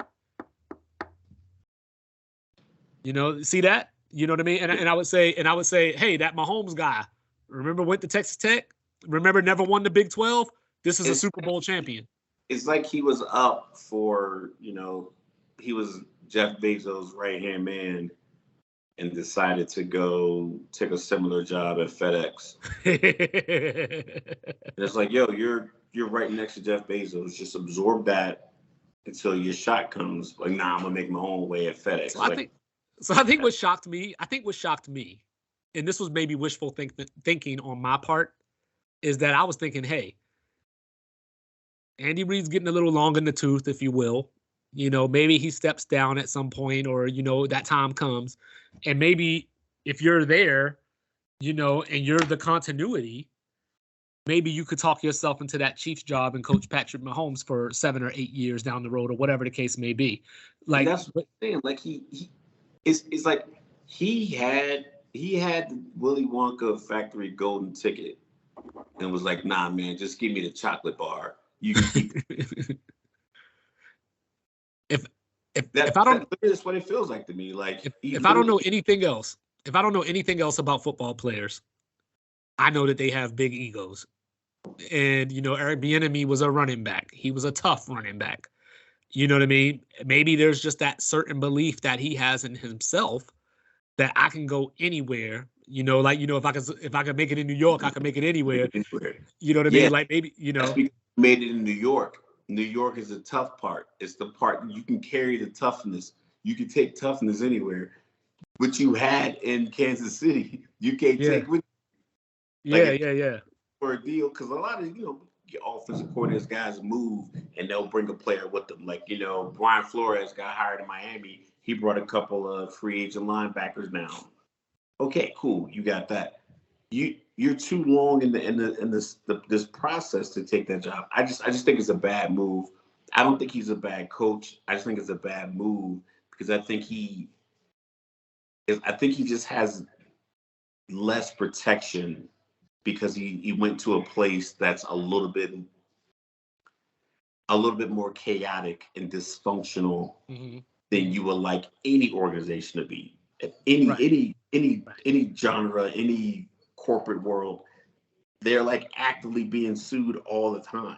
see that? You know what I mean? And I would say, hey, that Mahomes guy, remember went to Texas Tech? Remember never won the Big 12? This is a Super Bowl champion. It's like he was up for, he was Jeff Bezos' right-hand man, and decided to go take a similar job at FedEx. And it's like, yo, you're right next to Jeff Bezos. Just absorb that until your shot comes. Like, nah, I'm gonna make my own way at FedEx. So I think what shocked me, and this was maybe wishful thinking on my part, is that I was thinking, hey, Andy Reid's getting a little long in the tooth, if you will. Maybe he steps down at some point, or, that time comes. And maybe if you're there, and you're the continuity, maybe you could talk yourself into that Chiefs job and coach Patrick Mahomes for 7 or 8 years down the road, or whatever the case may be. Like, that's what I'm saying. Like, it's like he had the Willy Wonka factory golden ticket and was like, nah, man, just give me the chocolate bar. You can keep it. If I don't, that's what it feels like to me. Like, if I don't know anything else, about football players, I know that they have big egos. And, Eric Bieniemy was a running back. He was a tough running back. You know what I mean? Maybe there's just that certain belief that he has in himself that I can go anywhere. If I could make it in New York, I can make it anywhere. You know what I mean? Like, maybe, made it in New York. New York is the tough part. It's the part you can carry the toughness. You can take toughness anywhere. What you had in Kansas City, you can't take with you. Yeah. For a deal, because a lot of your offensive coordinators guys move and they'll bring a player with them. Like, Brian Flores got hired in Miami. He brought a couple of free agent linebackers down. Okay, cool. You got that. You're too long in this process to take that job. I just think it's a bad move. I don't think he's a bad coach. I just think it's a bad move because I think he just has less protection because he went to a place that's a little bit more chaotic and dysfunctional than you would like any organization to be. Any genre, any corporate world, they're like actively being sued all the time.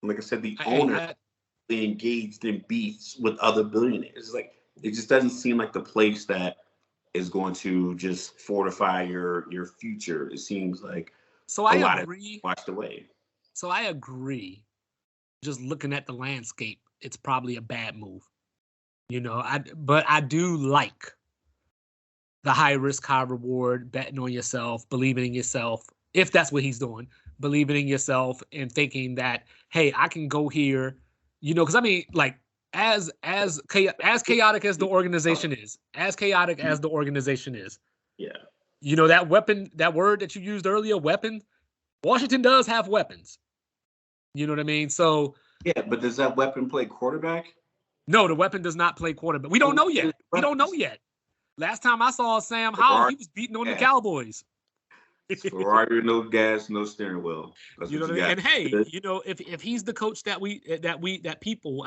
Like I said, the owner they engaged in beefs with other billionaires. It's like, it just doesn't seem like the place that is going to just fortify your future. It seems like I agree. Washed away. So I agree. Just looking at the landscape, it's probably a bad move. But I do like the high risk, high reward, betting on yourself, believing in yourself. If that's what he's doing, believing in yourself and thinking that, hey, I can go here, because I mean, like, as chaotic as the organization is, yeah. That word that you used earlier, weapon, Washington does have weapons. You know what I mean? So yeah, but does that weapon play quarterback? No, the weapon does not play quarterback. We don't know yet. Last time I saw Sam Howell, he was beating on the Cowboys. Ferrari, no gas, no steering wheel. That's what I mean? And hey, if he's the coach that people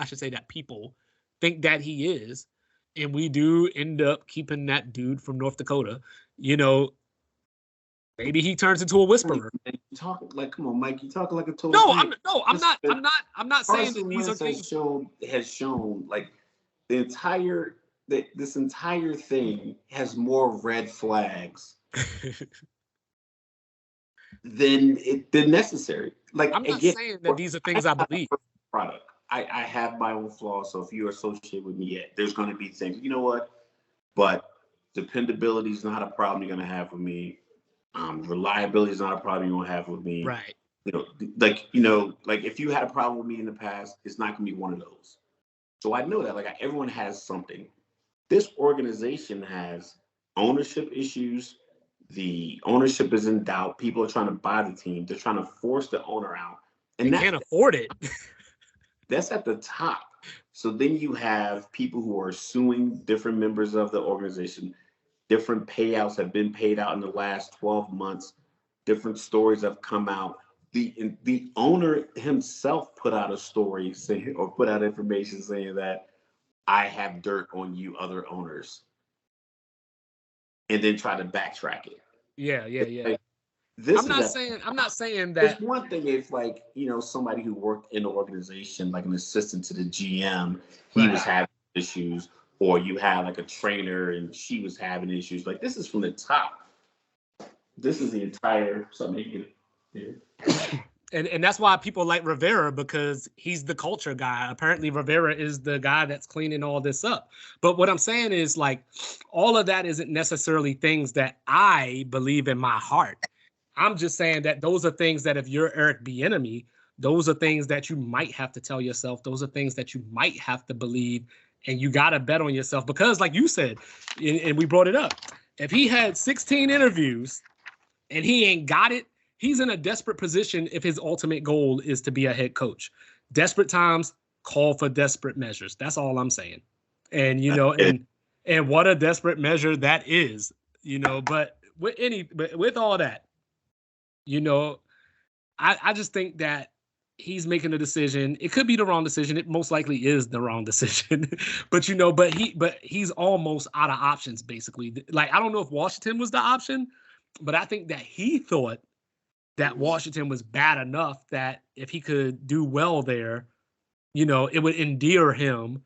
think that he is, and we do end up keeping that dude from North Dakota, maybe he turns into a whisperer. You talk like, come on, Mike. You talking like a total. I'm not saying that these are things has shown like this entire thing has more red flags than necessary. Like, I'm not saying that these are things I believe. Product. I have my own flaws, so if you associate with me, there's going to be things. You know what? But dependability is not a problem you're going to have with me. Reliability is not a problem you're going to have with me. Right. Like if you had a problem with me in the past, it's not going to be one of those. So I know that everyone has something. This organization has ownership issues. The ownership is in doubt. People are trying to buy the team. They're trying to force the owner out. And they can't afford it. That's at the top. So then you have people who are suing different members of the organization. Different payouts have been paid out in the last 12 months. Different stories have come out. The owner himself put out a story saying, or put out information saying that I have dirt on you other owners. And then try to backtrack it. Yeah. Like, I'm not saying that. It's one thing if somebody who worked in the organization, like an assistant to the GM, he was having issues, or you had like a trainer and she was having issues. Like this is from the top. This is the entire something. And that's why people like Rivera, because he's the culture guy. Apparently Rivera is the guy that's cleaning all this up. But what I'm saying is, like, all of that isn't necessarily things that I believe in my heart. I'm just saying that those are things that if you're Eric Bieniemy, those are things that you might have to tell yourself. Those are things that you might have to believe. And you got to bet on yourself because, like you said, and we brought it up, if he had 16 interviews and he ain't got it, he's in a desperate position if his ultimate goal is to be a head coach. Desperate times call for desperate measures. That's all I'm saying. And, you know, and what a desperate measure that is, you know, but with all that, you know, I just think that he's making a decision. It could be the wrong decision. It most likely is the wrong decision, but, you know, but he's almost out of options, basically. Like, I don't know if Washington was the option, but I think that he thought that Washington was bad enough that if he could do well there, you know, it would endear him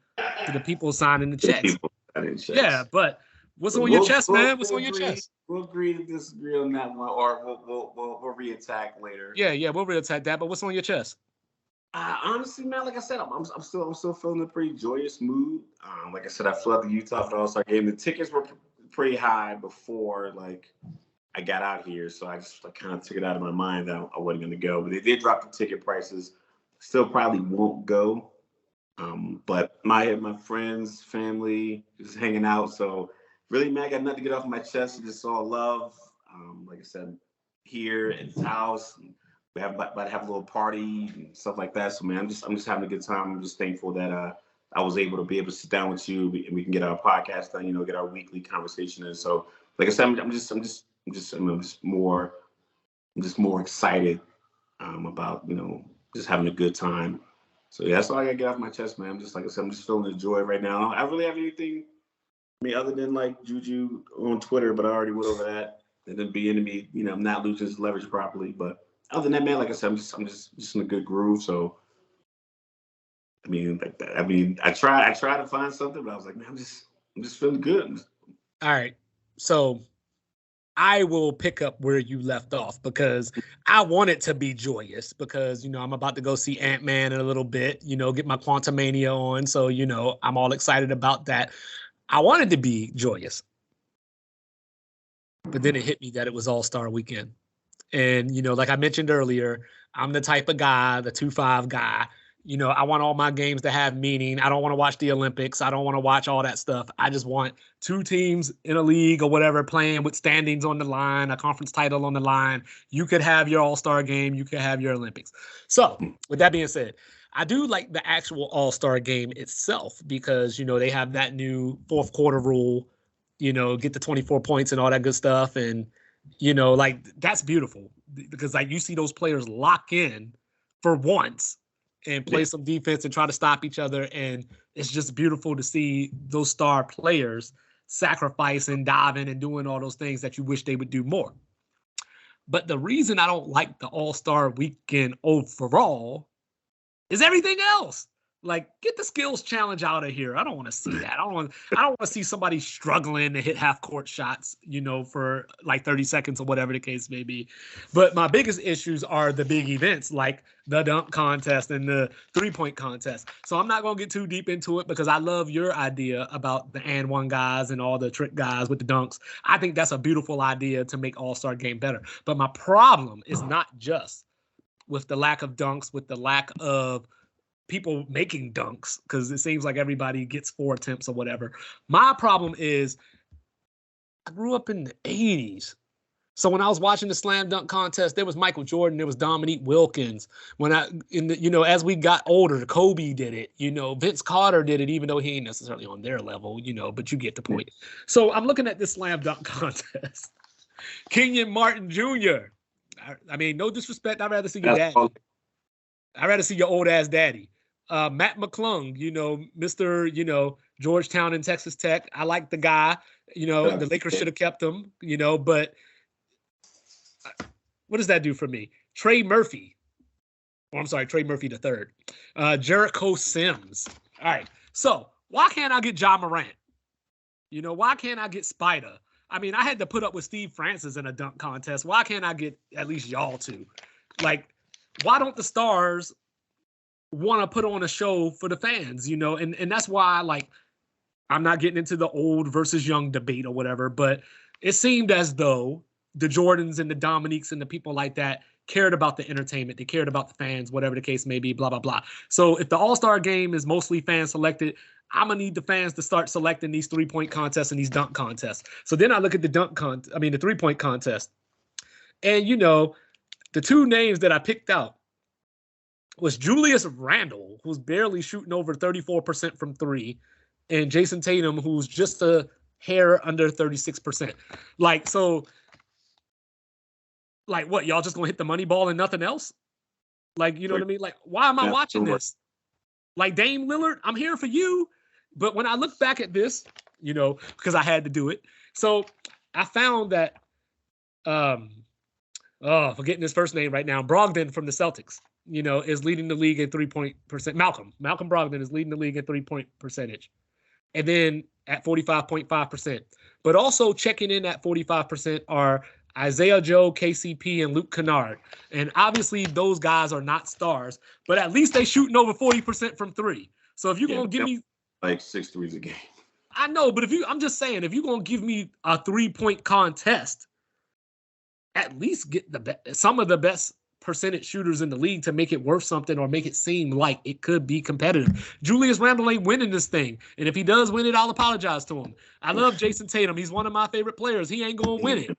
to the people signing the checks. Yeah, but what's on your chest, man? What's on your chest? We'll agree to disagree on that one, or we'll reattack later. Yeah, we'll reattack that. But what's on your chest? Honestly, man, like I said, I'm still feeling a pretty joyous mood. Like I said, I flew out to Utah for the All-Star game. The tickets were pretty high before, like, I got out here, so I just kind of took it out of my mind that I wasn't going to go. But they did drop the ticket prices. Still probably won't go. But my friends, family, just hanging out. So really, man, I got nothing to get off my chest. Just all love. Like I said, here at his house, we have about to have a little party and stuff like that. So man, I'm just having a good time. I'm just thankful that I was able to sit down with you and we can get our podcast done. You know, get our weekly conversation in. So like I said, I'm just more excited about, you know, just having a good time. So yeah, that's all I gotta get off my chest, man. I'm just, like I said, I'm just feeling the joy right now. I don't really have anything, I mean, other than like Juju on Twitter, but I already went over that. And then Bieniemy, you know, I'm not losing his leverage properly. But other than that, man, like I said, I'm just in a good groove. So I mean, like that. I mean, I try to find something, but I was like, man, I'm just feeling good. All right, so I will pick up where you left off because I want it to be joyous because, you know, I'm about to go see Ant-Man in a little bit, you know, get my Quantumania on. So, you know, I'm all excited about that. I wanted to be joyous. But then it hit me that it was All-Star Weekend. And, you know, like I mentioned earlier, I'm the type of guy, the 2-5 guy. You know, I want all my games to have meaning. I don't want to watch the Olympics. I don't want to watch all that stuff. I just want two teams in a league or whatever playing with standings on the line, a conference title on the line. You could have your All-Star game. You could have your Olympics. So with that being said, I do like the actual All-Star game itself because, you know, they have that new fourth quarter rule, you know, get the 24 points and all that good stuff. And, you know, like that's beautiful because like you see those players lock in for once and play some defense and try to stop each other. And it's just beautiful to see those star players sacrificing, diving, and doing all those things that you wish they would do more. But the reason I don't like the All-Star Weekend overall is everything else. Like, get the skills challenge out of here. I don't want to see that. I don't want to see somebody struggling to hit half court shots, you know, for like 30 seconds or whatever the case may be. But my biggest issues are the big events like the dunk contest and the 3-point contest. So I'm not going to get too deep into it because I love your idea about the and one guys and all the trick guys with the dunks. I think that's a beautiful idea to make All-Star game better. But my problem is not just with the lack of dunks, with the lack of people making dunks, because it seems like everybody gets 4 attempts or whatever. My problem is I grew up in the 80s. So when I was watching the slam dunk contest, there was Michael Jordan, there was Dominique Wilkins. As we got older, Kobe did it. You know, Vince Carter did it, even though he ain't necessarily on their level, you know, but you get the point. So I'm looking at this slam dunk contest. Kenyon Martin Jr. I mean, no disrespect. I'd rather see your daddy. I'd rather see your old ass daddy. Matt McClung, you know, Mr., you know, Georgetown and Texas Tech. I like the guy, you know, the Lakers should have kept him, you know, but what does that do for me? Trey Murphy III. Jericho Sims. All right. So why can't I get Ja Morant? You know, why can't I get Spider? I mean, I had to put up with Steve Francis in a dunk contest. Why can't I get at least y'all two? Like, why don't the stars want to put on a show for the fans, you know? And that's why, like, I'm not getting into the old versus young debate or whatever, but it seemed as though the Jordans and the Dominiques and the people like that cared about the entertainment. They cared about the fans, whatever the case may be, blah, blah, blah. So if the All-Star game is mostly fan selected, I'm going to need the fans to start selecting these three-point contests and these dunk contests. So then I look at the the three-point contest. And, you know, the two names that I picked out was Julius Randle, who's barely shooting over 34% from three, and Jason Tatum, who's just a hair under 36%. Like, so, like, what, y'all just going to hit the money ball and nothing else? Like, you know what I mean? Like, why am I watching this? Like, Dame Lillard, I'm here for you. But when I look back at this, you know, because I had to do it. So I found that, forgetting his first name right now, Brogdon from the Celtics, you know, is leading the league in 3-point percent. Malcolm Brogdon is leading the league in 3-point percentage. And then at 45.5%. But also checking in at 45% are Isaiah Joe, KCP, and Luke Kennard. And obviously those guys are not stars, but at least they shooting over 40% from three. So if you're going to give me like 6 threes a game. I know, but I'm just saying, if you're going to give me a 3-point contest, at least get some of the best percentage shooters in the league to make it worth something or make it seem like it could be competitive. Julius Randle ain't winning this thing. And if he does win it, I'll apologize to him. I love Jason Tatum. He's one of my favorite players. He ain't going to win it.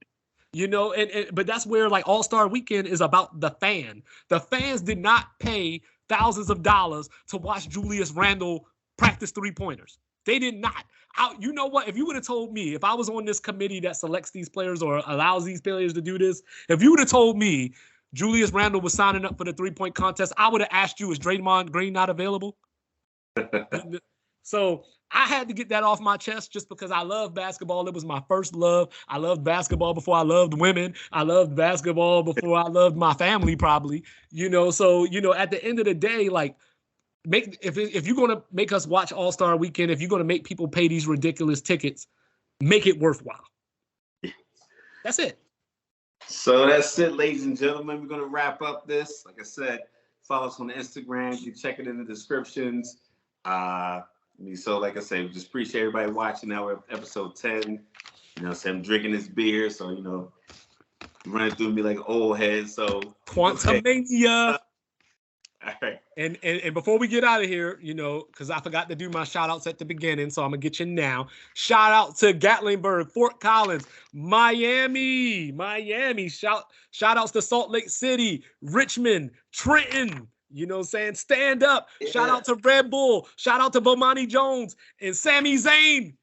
You know, but that's where, like, All-Star Weekend is about the fan. The fans did not pay thousands of dollars to watch Julius Randle practice three-pointers. They did not. You know what? If you would have told me, if I was on this committee that selects these players or allows these players to do this, if you would have told me Julius Randle was signing up for the three-point contest, I would have asked you, is Draymond Green not available? So I had to get that off my chest just because I love basketball. It was my first love. I loved basketball before I loved women. I loved basketball before I loved my family, probably. You know, so, you know, at the end of the day, like, if you're going to make us watch All-Star Weekend, if you're going to make people pay these ridiculous tickets, make it worthwhile. That's it. So that's it, ladies and gentlemen. We're going to wrap up this. Like I said, follow us on Instagram. You can check it in the descriptions. So like I said, just appreciate everybody watching. Now we're at episode 10. You know, so I'm drinking this beer, so, you know, running through me like an old head. So Quantumania. All right. And before we get out of here, you know, because I forgot to do my shout outs at the beginning, so I'm gonna get you now. Shout out to Gatlinburg, Fort Collins, Miami. Shout outs to Salt Lake City, Richmond, Trenton. You know what I'm saying? Stand up. Yeah. Shout out to Red Bull. Shout out to Bomani Jones and Sami Zayn.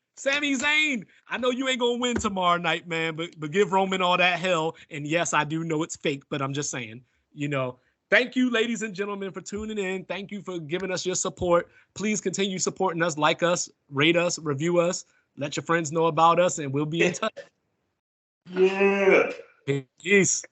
I know you ain't gonna win tomorrow night, man, but give Roman all that hell. And yes, I do know it's fake, but I'm just saying, you know. Thank you, ladies and gentlemen, for tuning in. Thank you for giving us your support. Please continue supporting us, like us, rate us, review us, let your friends know about us, and we'll be in touch. Yeah. Peace.